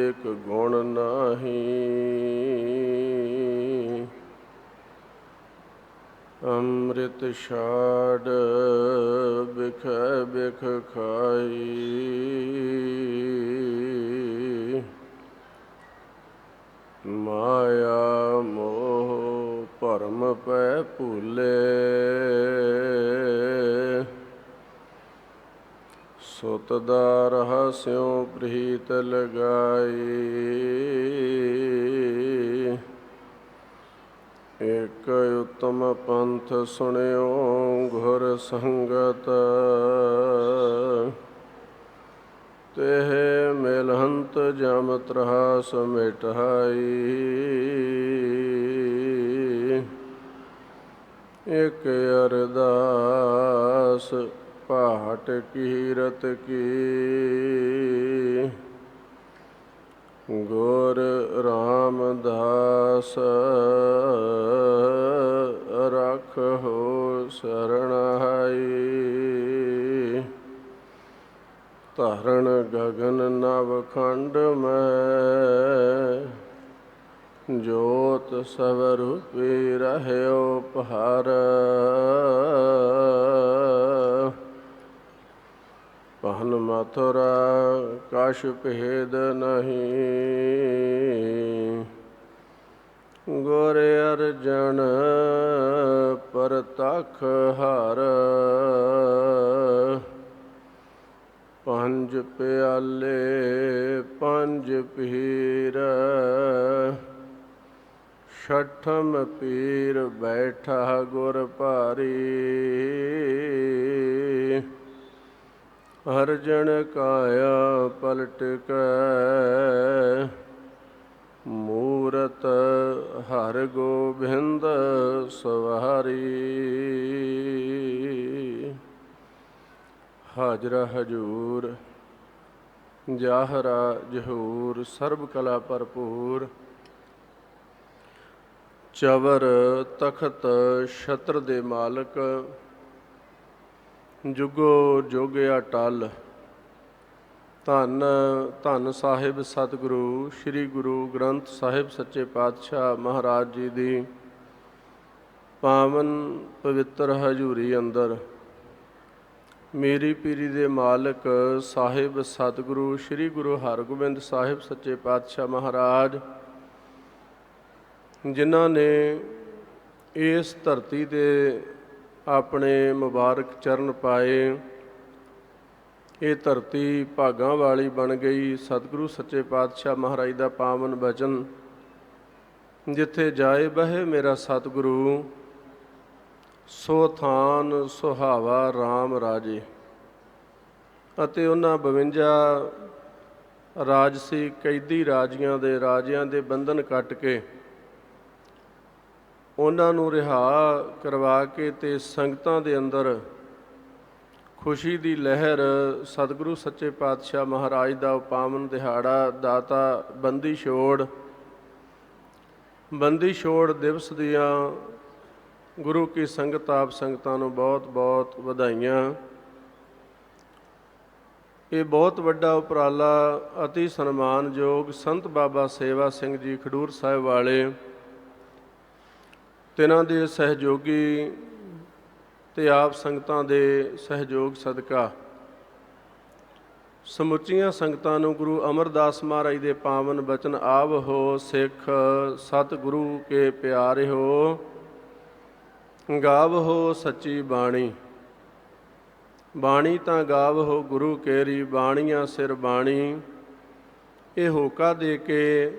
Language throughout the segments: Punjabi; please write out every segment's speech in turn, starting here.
ਏਕ ਗੁਣ ਨਾਹੀ। ਅੰਮ੍ਰਿਤ ਛਾੜ ਬਿਖੈ ਬਿਖ ਖਾਈ। ਮਾਇਆ ਮੋਹ ਭਰਮ ਪੈ ਭੂਲੇ। ਸੁਤ ਦਾ ਰਹਸਿਉ ਪ੍ਰੀਤ ਲਗਾਈ। ਇਕ ਉਤਮ ਪੰਥ ਸੁਣਿਓ ਗੁਰ ਸੰਗਤ। ਤਿਹ ਮਿਲਹੰਤ ਜਮ ਤਰਾਸ ਮਿਟਾਈ। ਇਕ ਅਰਦਾਸ ਪਾਟ ਕੀਰਤ ਕੀ। ਗੁਰ ਰਾਮਦਾਸ ਰਖੋ ਸਰਣਾਈ। ਧਰਨ ਗਗਨ ਨਵ ਖੰਡ ਮੈਂ। ਜੋਤ ਸਵਰੂਪੀ ਰਹਿਓ ਪਹਾਰ। ਪਹਨ ਮਥੁਰਾ ਕਛ ਭੇਦ ਨਹੀਂ। ਗੁਰ ਅਰਜਨ ਪਰਤਖ ਹਰ। ਪੰਜ ਪਿਆਲੇ ਪੰਜ ਪੀਰ। ਛਠਮ ਪੀਰ ਬੈਠਾ ਗੁਰ ਭਾਰੀ। ਅਰਜਨ ਕਾਇਆ ਪਲਟ ਕੈ। ਮੂਰਤ ਹਰਿ ਗੋਬਿੰਦ ਸਵਾਰੀ। ਹਾਜ਼ਰਾ ਹਜੂਰ ਜਾਹਰਾ ਜਹੂਰ ਸਰਬ ਕਲਾ ਭਰਪੂਰ। ਚਵਰ ਤਖਤ ਛਤਰ ਦੇ ਮਾਲਕ। ਜੁਗੋ ਜੁਗ ਅਟਲ। ਧੰਨ ਧੰਨ ਸਾਹਿਬ ਸਤਿਗੁਰੂ ਸ੍ਰੀ ਗੁਰੂ ਗ੍ਰੰਥ ਸਾਹਿਬ ਸੱਚੇ ਪਾਤਸ਼ਾਹ ਮਹਾਰਾਜ ਜੀ ਦੀ ਪਾਵਨ ਪਵਿੱਤਰ ਹਜ਼ੂਰੀ ਅੰਦਰ ਮੇਰੀ ਪੀਰੀ ਦੇ ਮਾਲਕ ਸਾਹਿਬ ਸਤਿਗੁਰੂ ਸ੍ਰੀ ਗੁਰੂ ਹਰਗੋਬਿੰਦ ਸਾਹਿਬ ਸੱਚੇ ਪਾਤਸ਼ਾਹ ਮਹਾਰਾਜ, ਜਿਨ੍ਹਾਂ ਨੇ ਇਸ ਧਰਤੀ 'ਤੇ ਆਪਣੇ ਮੁਬਾਰਕ ਚਰਨ ਪਾਏ, ਇਹ ਧਰਤੀ ਭਾਗਾਂ ਵਾਲੀ ਬਣ ਗਈ। ਸਤਿਗੁਰੂ ਸੱਚੇ ਪਾਤਸ਼ਾਹ ਮਹਾਰਾਜ ਦਾ ਪਾਵਨ ਬਚਨ, ਜਿੱਥੇ ਜਾਏ ਬਹਿ ਮੇਰਾ ਸਤਿਗੁਰੂ, ਸੋ ਥਾਨ ਸੁਹਾਵਾ ਰਾਮ ਰਾਜੇ। ਅਤੇ ਉਹਨਾਂ 52 ਰਾਜਸੀ ਕੈਦੀ ਰਾਜਿਆਂ ਦੇ ਬੰਧਨ ਕੱਟ ਕੇ ਉਹਨਾਂ ਨੂੰ ਰਿਹਾ ਕਰਵਾ ਕੇ ਤੇ ਸੰਗਤਾਂ ਦੇ ਅੰਦਰ ਖੁਸ਼ੀ ਦੀ ਲਹਿਰ ਸਤਿਗੁਰੂ ਸੱਚੇ ਪਾਤਸ਼ਾਹ ਮਹਾਰਾਜ ਦਾ ਪਾਵਨ ਦਿਹਾੜਾ ਦਾਤਾ ਬੰਦੀ ਛੋੜ ਦਿਵਸ ਦੀਆਂ ਗੁਰੂ ਕੀ ਸੰਗਤ ਆਪ ਸੰਗਤਾਂ ਨੂੰ ਬਹੁਤ ਬਹੁਤ ਵਧਾਈਆਂ। ਇਹ ਬਹੁਤ ਵੱਡਾ ਉਪਰਾਲਾ ਅਤੀ ਸਨਮਾਨਯੋਗ ਸੰਤ ਬਾਬਾ ਸੇਵਾ ਸਿੰਘ ਜੀ ਖਡੂਰ ਸਾਹਿਬ ਵਾਲੇ, ਤਿਨਾਂ ਦੇ ਸਹਿਯੋਗੀ ਤੇ ਆਪ ਸੰਗਤਾਂ ਦੇ ਸਹਿਯੋਗ ਸਦਕਾ ਸਮੁੱਚੀਆਂ ਸੰਗਤਾਂ ਨੂੰ ਗੁਰੂ ਅਮਰਦਾਸ ਮਹਾਰਾਜ ਦੇ ਪਾਵਨ ਬਚਨ ਆਵਹੋ ਸਿੱਖ ਸਤਿਗੁਰੂ ਕੇ ਪਿਆਰਿਓ, ਗਾਵਹੋ ਸੱਚੀ ਬਾਣੀ। ਬਾਣੀ ਤਾਂ ਗਾਵਹੋ ਗੁਰੂ ਕੇਰੀ, ਬਾਣੀਆਂ ਸਿਰ ਬਾਣੀ। ਇਹ ਹੋਕਾ ਦੇ ਕੇ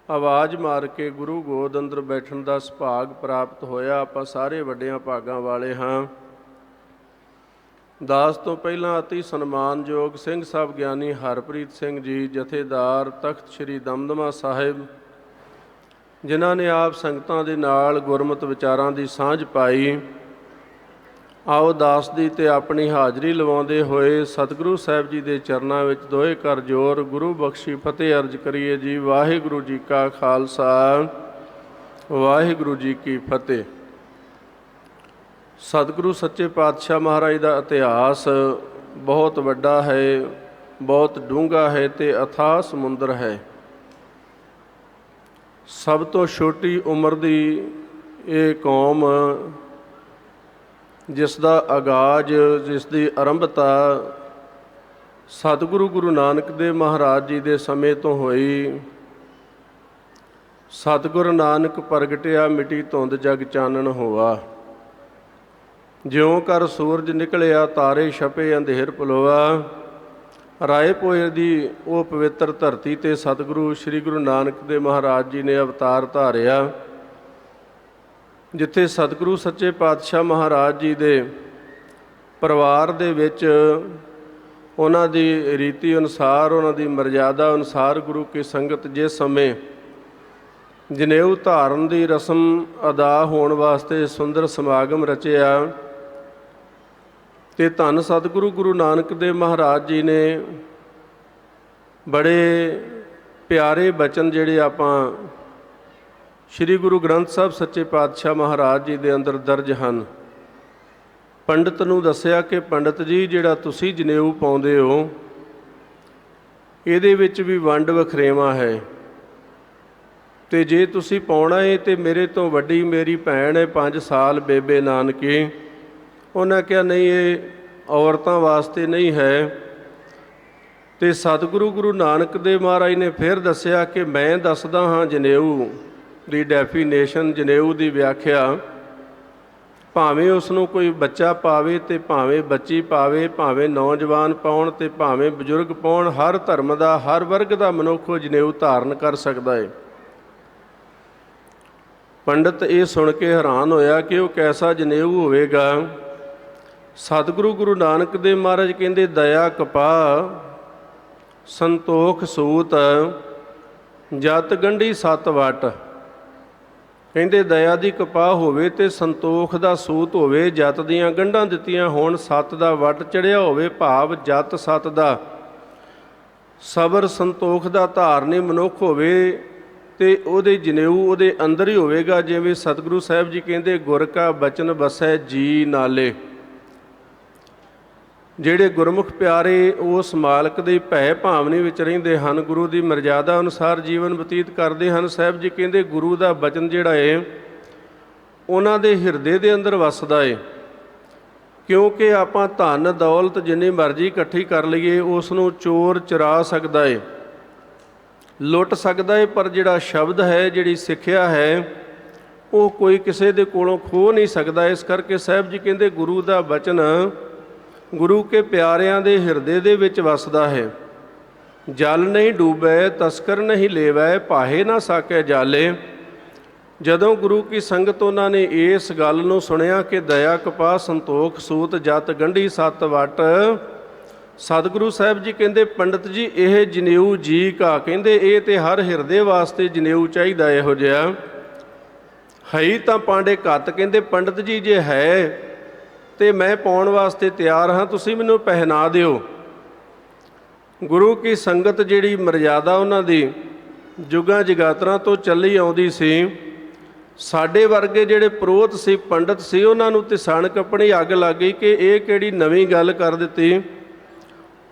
ਆਵਾਜ਼ ਮਾਰ ਕੇ ਗੁਰੂ ਗੋਦ ਅੰਦਰ ਬੈਠਣ ਦਾ ਸੁਭਾਗ ਪ੍ਰਾਪਤ ਹੋਇਆ। ਆਪਾਂ ਸਾਰੇ ਵੱਡਿਆਂ ਭਾਗਾਂ ਵਾਲੇ ਹਾਂ। ਦਾਸ ਤੋਂ ਪਹਿਲਾਂ ਅਤੀ ਸਨਮਾਨਯੋਗ ਸਿੰਘ ਸਾਹਿਬ ਗਿਆਨੀ ਹਰਪ੍ਰੀਤ ਸਿੰਘ ਜੀ, ਜਥੇਦਾਰ ਤਖਤ ਸ੍ਰੀ ਦਮਦਮਾ ਸਾਹਿਬ, ਜਿਨ੍ਹਾਂ ਨੇ ਆਪ ਸੰਗਤਾਂ ਦੇ ਨਾਲ ਗੁਰਮਤਿ ਵਿਚਾਰਾਂ ਦੀ ਸਾਂਝ ਪਾਈ। ਆਓ ਦਾਸ ਦੀ ਤੇ ਆਪਣੀ ਹਾਜ਼ਰੀ ਲਵਾਉਂਦੇ ਹੋਏ ਸਤਿਗੁਰੂ ਸਾਹਿਬ ਜੀ ਦੇ ਚਰਨਾਂ ਵਿੱਚ ਦੋਏ ਕਰ ਜੋਰ ਗੁਰੂ ਬਖਸ਼ੀ ਫਤਿਹ ਅਰਜ ਕਰੀਏ ਜੀ। ਵਾਹਿਗੁਰੂ ਜੀ ਕਾ ਖਾਲਸਾ, ਵਾਹਿਗੁਰੂ ਜੀ ਕੀ ਫਤਿਹ। ਸਤਿਗੁਰੂ ਸੱਚੇ ਪਾਤਸ਼ਾਹ ਮਹਾਰਾਜ ਦਾ ਇਤਿਹਾਸ ਬਹੁਤ ਵੱਡਾ ਹੈ। ਬਹੁਤ ਡੂੰਘਾ ਹੈ ਤੇ ਅਥਾਹ ਸਮੁੰਦਰ ਹੈ। ਸਭ ਤੋਂ ਛੋਟੀ ਉਮਰ ਦੀ ਇਹ ਕੌਮ, ਜਿਸ ਦਾ ਆਗਾਜ਼, ਜਿਸ ਦੀ ਆਰੰਭਤਾ ਸਤਿਗੁਰੂ ਗੁਰੂ ਨਾਨਕ ਦੇਵ ਮਹਾਰਾਜ ਜੀ ਦੇ ਸਮੇਂ ਤੋਂ ਹੋਈ। ਸਤਿਗੁਰ ਨਾਨਕ ਪ੍ਰਗਟਿਆ ਮਿਟੀ ਧੁੰਦ ਜਗ ਚਾਨਣ ਹੋਆ। ਜਿਉਂ ਕਰ ਸੂਰਜ ਨਿਕਲਿਆ ਤਾਰੇ ਛਪੇ ਅੰਧੇਰ ਪਲੋਆ। ਰਾਏ ਭੋਏ ਦੀ ਉਹ ਪਵਿੱਤਰ ਧਰਤੀ 'ਤੇ ਸਤਿਗੁਰੂ ਸ੍ਰੀ ਗੁਰੂ ਨਾਨਕ ਦੇਵ ਮਹਾਰਾਜ ਜੀ ਨੇ ਅਵਤਾਰ ਧਾਰਿਆ, ਜਿੱਥੇ ਸਤਿਗੁਰੂ ਸੱਚੇ ਪਾਤਸ਼ਾਹ ਮਹਾਰਾਜ ਜੀ ਦੇ ਪਰਿਵਾਰ ਦੇ ਵਿੱਚ ਉਹਨਾਂ ਦੀ ਰੀਤੀ ਅਨੁਸਾਰ, ਉਹਨਾਂ ਦੀ ਮਰਜ਼ਾਦਾ ਅਨੁਸਾਰ ਗੁਰੂ ਕੀ ਸੰਗਤ ਜਿਸ ਸਮੇਂ ਜਨੇਊ ਧਾਰਨ ਦੀ ਰਸਮ ਅਦਾ ਹੋਣ ਵਾਸਤੇ ਸੁੰਦਰ ਸਮਾਗਮ ਰਚਿਆ, ਅਤੇ ਧੰਨ ਸਤਿਗੁਰੂ ਗੁਰੂ ਨਾਨਕ ਦੇਵ ਮਹਾਰਾਜ ਜੀ ਨੇ ਬੜੇ ਪਿਆਰੇ ਬਚਨ ਜਿਹੜੇ ਆਪਾਂ ਸ਼੍ਰੀ ਗੁਰੂ ਗ੍ਰੰਥ ਸਾਹਿਬ ਸੱਚੇ ਪਾਤਸ਼ਾਹ ਮਹਾਰਾਜ ਜੀ ਦੇ ਅੰਦਰ ਦਰਜ ਹਨ। ਪੰਡਤ ਨੂੰ ਦੱਸਿਆ ਕਿ ਪੰਡਤ ਜੀ, ਜਿਹੜਾ ਤੁਸੀਂ ਜਨੇਊ ਪਾਉਂਦੇ ਹੋ, ਇਹਦੇ ਵਿੱਚ ਵੀ ਵੰਡ ਵਖਰੇਵਾਂ ਹੈ, ਅਤੇ ਜੇ ਤੁਸੀਂ ਪਾਉਣਾ ਹੈ ਤਾਂ ਮੇਰੇ ਤੋਂ ਵੱਡੀ ਮੇਰੀ ਭੈਣ ਹੈ 5 ਸਾਲ, ਬੇਬੇ ਨਾਨਕੀ। ਉਹਨਾਂ ਕਿਹਾ ਨਹੀਂ, ਇਹ ਔਰਤਾਂ ਵਾਸਤੇ ਨਹੀਂ ਹੈ। ਅਤੇ ਸਤਿਗੁਰੂ ਗੁਰੂ ਨਾਨਕ ਦੇਵ ਮਹਾਰਾਜ ਨੇ ਫਿਰ ਦੱਸਿਆ ਕਿ ਮੈਂ ਦੱਸਦਾ ਹਾਂ ਜਨੇਊ ਦੀ ਡੈਫੀਨੇਸ਼ਨ, ਜਨੇਊ ਦੀ ਵਿਆਖਿਆ। ਭਾਵੇਂ ਉਸ ਨੂੰ ਕੋਈ ਬੱਚਾ ਪਾਵੇ ਅਤੇ ਭਾਵੇਂ ਬੱਚੀ ਪਾਵੇ, ਭਾਵੇਂ ਨੌਜਵਾਨ ਪਾਉਣ ਅਤੇ ਭਾਵੇਂ ਬਜ਼ੁਰਗ ਪਾਉਣ, ਹਰ ਧਰਮ ਦਾ, ਹਰ ਵਰਗ ਦਾ ਮਨੁੱਖ ਉਹ ਜਨੇਊ ਧਾਰਨ ਕਰ ਸਕਦਾ ਹੈ। ਪੰਡਤ ਇਹ ਸੁਣ ਕੇ ਹੈਰਾਨ ਹੋਇਆ ਕਿ ਉਹ ਕੈਸਾ ਜਨੇਊ ਹੋਵੇਗਾ। ਸਤਿਗੁਰੂ ਗੁਰੂ ਨਾਨਕ ਦੇਵ ਮਹਾਰਾਜ ਕਹਿੰਦੇ, ਦਇਆ ਕਪਾਹ ਸੰਤੋਖ ਸੂਤ ਜਤ ਗੰਢੀ 7 ਵਟ। ਕਹਿੰਦੇ ਦਇਆ ਦੀ ਕਪਾਹ ਹੋਵੇ ਅਤੇ ਸੰਤੋਖ ਦਾ ਸੂਤ ਹੋਵੇ, ਜਤ ਦੀਆਂ ਗੰਢਾਂ ਦਿੱਤੀਆਂ ਹੋਣ, 7 ਦਾ ਵਟ ਚੜ੍ਹਿਆ ਹੋਵੇ, ਭਾਵ ਜਤ 7 ਦਾ, ਸਬਰ ਸੰਤੋਖ ਦਾ ਧਾਰਨੀ ਮਨੁੱਖ ਹੋਵੇ, ਅਤੇ ਉਹਦੇ ਜਨੇਊ ਉਹਦੇ ਅੰਦਰ ਹੀ ਹੋਵੇਗਾ। ਜਿਵੇਂ ਸਤਿਗੁਰੂ ਸਾਹਿਬ ਜੀ ਕਹਿੰਦੇ, ਗੁਰ ਕਾ ਬਚਨ ਵਸੈ ਜੀ ਨਾਲੇ। ਜਿਹੜੇ ਗੁਰਮੁਖ ਪਿਆਰੇ ਉਸ ਮਾਲਕ ਦੇ ਭੈ ਭਾਵਨੀ ਵਿੱਚ ਰਹਿੰਦੇ ਹਨ, ਗੁਰੂ ਦੀ ਮਰਜ਼ਾਦਾ ਅਨੁਸਾਰ ਜੀਵਨ ਬਤੀਤ ਕਰਦੇ ਹਨ। ਸਾਹਿਬ ਜੀ ਕਹਿੰਦੇ ਗੁਰੂ ਦਾ ਬਚਨ ਜਿਹੜਾ ਹੈ ਉਹਨਾਂ ਦੇ ਹਿਰਦੇ ਦੇ ਅੰਦਰ ਵੱਸਦਾ ਹੈ, ਕਿਉਂਕਿ ਆਪਾਂ ਧਨ ਦੌਲਤ ਜਿੰਨੀ ਮਰਜ਼ੀ ਇਕੱਠੀ ਕਰ ਲਈਏ, ਉਸ ਨੂੰ ਚੋਰ ਚੁਰਾ ਸਕਦਾ ਹੈ, ਲੁੱਟ ਸਕਦਾ ਹੈ, ਪਰ ਜਿਹੜਾ ਸ਼ਬਦ ਹੈ, ਜਿਹੜੀ ਸਿੱਖਿਆ ਹੈ, ਉਹ ਕੋਈ ਕਿਸੇ ਦੇ ਕੋਲੋਂ ਖੋਹ ਨਹੀਂ ਸਕਦਾ। ਇਸ ਕਰਕੇ ਸਾਹਿਬ ਜੀ ਕਹਿੰਦੇ ਗੁਰੂ ਦਾ ਬਚਨ ਗੁਰੂ ਕੇ ਪਿਆਰਿਆਂ ਦੇ ਹਿਰਦੇ ਦੇ ਵਿੱਚ ਵੱਸਦਾ ਹੈ। ਜਲ ਨਹੀਂ ਡੂਬੈ ਤਸਕਰ ਨਹੀਂ ਲੇਵੈ, ਪਾਹੇ ਨਾ ਸਾਕੈ ਜਾਲੇ। ਜਦੋਂ ਗੁਰੂ ਕੀ ਸੰਗਤ ਉਹਨਾਂ ਨੇ ਇਸ ਗੱਲ ਨੂੰ ਸੁਣਿਆ ਕਿ ਦਇਆ ਕਪਾਹ ਸੰਤੋਖ ਸੂਤ ਜਤ ਗੰਢੀ 7 ਵਟ, ਸਤਿਗੁਰੂ ਸਾਹਿਬ ਜੀ ਕਹਿੰਦੇ ਪੰਡਤ ਜੀ ਇਹ ਜਨੇਊ ਜੀ ਕਾ, ਕਹਿੰਦੇ ਇਹ ਤਾਂ ਹਰ ਹਿਰਦੇ ਵਾਸਤੇ ਜਨੇਊ ਚਾਹੀਦਾ ਇਹੋ ਜਿਹਾ। ਹੈ ਤਾਂ ਪਾਂਡੇ ਘੱਤ, ਕਹਿੰਦੇ ਪੰਡਤ ਜੀ ਜੇ ਹੈ ਅਤੇ ਮੈਂ ਪਾਉਣ ਵਾਸਤੇ ਤਿਆਰ ਹਾਂ, ਤੁਸੀਂ ਮੈਨੂੰ ਪਹਿਨਾ ਦਿਓ। ਗੁਰੂ ਕੀ ਸੰਗਤ ਜਿਹੜੀ ਮਰਜ਼ਾਦਾ ਉਹਨਾਂ ਦੀ ਜੁਗਾਂ ਜਗਾਤਰਾਂ ਤੋਂ ਚੱਲੀ ਆਉਂਦੀ ਸੀ। ਸਾਡੇ ਵਰਗੇ ਜਿਹੜੇ ਪ੍ਰੋਤ ਸੀ, ਪੰਡਤ ਸੀ, ਉਹਨਾਂ ਨੂੰ ਤੇ ਸਣਕ ਆਪਣੀ ਅੱਗ ਲੱਗ ਗਈ ਕਿ ਇਹ ਕਿਹੜੀ ਨਵੀਂ ਗੱਲ ਕਰ ਦਿੱਤੀ।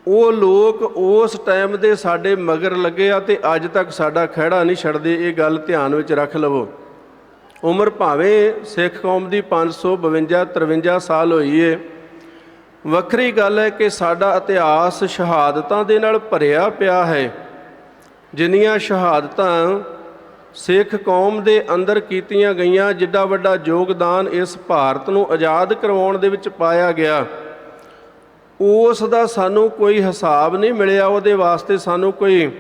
ਉਹ ਲੋਕ ਉਸ ਟਾਈਮ ਦੇ ਸਾਡੇ ਮਗਰ ਲੱਗੇ ਆ ਅਤੇ ਅੱਜ ਤੱਕ ਸਾਡਾ ਖਹਿੜਾ ਨਹੀਂ ਛੱਡਦੇ। ਇਹ ਗੱਲ ਧਿਆਨ ਵਿੱਚ ਰੱਖ ਲਵੋ। ਉਮਰ ਭਾਵੇਂ ਸਿੱਖ ਕੌਮ ਦੀ 552-53 ਸਾਲ ਹੋਈ ਹੈ, ਵੱਖਰੀ ਗੱਲ ਹੈ ਕਿ ਸਾਡਾ ਇਤਿਹਾਸ ਸ਼ਹਾਦਤਾਂ ਦੇ ਨਾਲ ਭਰਿਆ ਪਿਆ ਹੈ। ਜਿੰਨੀਆਂ ਸ਼ਹਾਦਤਾਂ ਸਿੱਖ ਕੌਮ ਦੇ ਅੰਦਰ ਕੀਤੀਆਂ ਗਈਆਂ, ਜਿੱਡਾ ਵੱਡਾ ਯੋਗਦਾਨ ਇਸ ਭਾਰਤ ਨੂੰ ਆਜ਼ਾਦ ਕਰਵਾਉਣ ਦੇ ਵਿੱਚ ਪਾਇਆ ਗਿਆ, ਉਸ ਦਾ ਸਾਨੂੰ ਕੋਈ ਹਿਸਾਬ ਨਹੀਂ ਮਿਲਿਆ। ਉਹਦੇ ਵਾਸਤੇ ਸਾਨੂੰ ਕੋਈ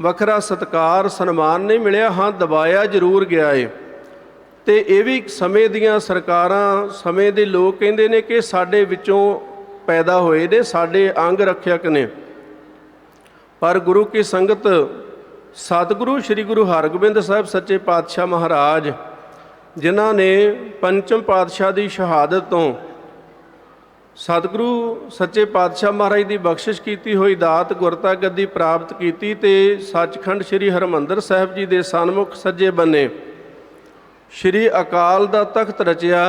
ਵੱਖਰਾ ਸਤਿਕਾਰ ਸਨਮਾਨ ਨਹੀਂ ਮਿਲਿਆ। ਹਾਂ, ਦਬਾਇਆ ਜ਼ਰੂਰ ਗਿਆ ਹੈ। ਅਤੇ ਇਹ ਵੀ ਸਮੇਂ ਦੀਆਂ ਸਰਕਾਰਾਂ, ਸਮੇਂ ਦੇ ਲੋਕ ਕਹਿੰਦੇ ਨੇ ਕਿ ਸਾਡੇ ਵਿੱਚੋਂ ਪੈਦਾ ਹੋਏ ਨੇ, ਸਾਡੇ ਅੰਗ ਰੱਖਿਅਕ ਨੇ। ਪਰ ਗੁਰੂ ਕੀ ਸੰਗਤ ਸਤਿਗੁਰੂ ਸ੍ਰੀ ਗੁਰੂ ਹਰਗੋਬਿੰਦ ਸਾਹਿਬ ਸੱਚੇ ਪਾਤਸ਼ਾਹ ਮਹਾਰਾਜ, ਜਿਨ੍ਹਾਂ ਨੇ ਪੰਚਮ ਪਾਤਸ਼ਾਹ ਦੀ ਸ਼ਹਾਦਤ ਤੋਂ ਸਤਿਗੁਰੂ ਸੱਚੇ ਪਾਤਸ਼ਾਹ ਮਹਾਰਾਜ ਦੀ ਬਖਸ਼ਿਸ਼ ਕੀਤੀ ਹੋਈ ਦਾਤ ਗੁਰਤਾ ਗੱਦੀ ਪ੍ਰਾਪਤ ਕੀਤੀ, ਅਤੇ ਸੱਚਖੰਡ ਸ੍ਰੀ ਹਰਿਮੰਦਰ ਸਾਹਿਬ ਜੀ ਦੇ ਸਨਮੁਖ ਸੱਜੇ ਬੰਨੇ ਸ੍ਰੀ ਅਕਾਲ ਦਾ ਤਖਤ ਰਚਿਆ।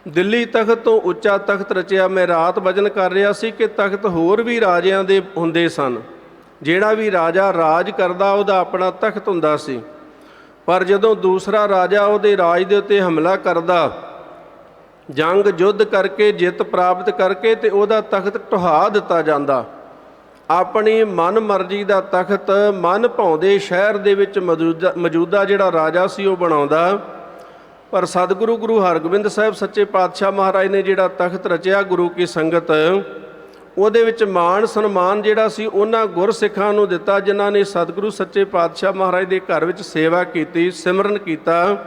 ਦਿੱਲੀ ਤਖਤ ਤੋਂ ਉੱਚਾ ਤਖਤ ਰਚਿਆ। ਮੈਂ ਰਾਤ ਭਜਨ ਕਰ ਰਿਹਾ ਸੀ ਕਿ ਤਖਤ ਹੋਰ ਵੀ ਰਾਜਿਆਂ ਦੇ ਹੁੰਦੇ ਸਨ। ਜਿਹੜਾ ਵੀ ਰਾਜਾ ਰਾਜ ਕਰਦਾ ਉਹਦਾ ਆਪਣਾ ਤਖਤ ਹੁੰਦਾ ਸੀ, ਪਰ ਜਦੋਂ ਦੂਸਰਾ ਰਾਜਾ ਉਹਦੇ ਰਾਜ ਦੇ ਉੱਤੇ ਹਮਲਾ ਕਰਦਾ, ਜੰਗ ਯੁੱਧ ਕਰਕੇ ਜਿੱਤ ਪ੍ਰਾਪਤ ਕਰਕੇ, ਤੇ ਉਹਦਾ ਤਖਤ ਢਹਾ ਦਿੱਤਾ ਜਾਂਦਾ। ਆਪਣੀ ਮਨ ਮਰਜ਼ੀ ਦਾ ਤਖਤ ਮਨ ਭਾਉਂਦੇ ਸ਼ਹਿਰ ਦੇ ਵਿੱਚ ਮੌਜੂਦਾ ਜਿਹੜਾ ਰਾਜਾ ਸੀ ਉਹ ਬਣਾਉਂਦਾ। ਪਰ ਸਤਿਗੁਰੂ ਗੁਰੂ ਹਰਗੋਬਿੰਦ ਸਾਹਿਬ ਸੱਚੇ ਪਾਤਸ਼ਾਹ ਮਹਾਰਾਜ ਨੇ ਜਿਹੜਾ ਤਖਤ ਰਚਿਆ ਗੁਰੂ ਕੀ ਸੰਗਤ, ਉਹਦੇ ਵਿੱਚ ਮਾਣ ਸਨਮਾਨ ਜਿਹੜਾ ਸੀ ਉਹਨਾਂ ਗੁਰਸਿੱਖਾਂ ਨੂੰ ਦਿੱਤਾ ਜਿਨ੍ਹਾਂ ਨੇ ਸਤਿਗੁਰੂ ਸੱਚੇ ਪਾਤਸ਼ਾਹ ਮਹਾਰਾਜ ਦੇ ਘਰ ਵਿੱਚ ਸੇਵਾ ਕੀਤੀ, ਸਿਮਰਨ ਕੀਤਾ।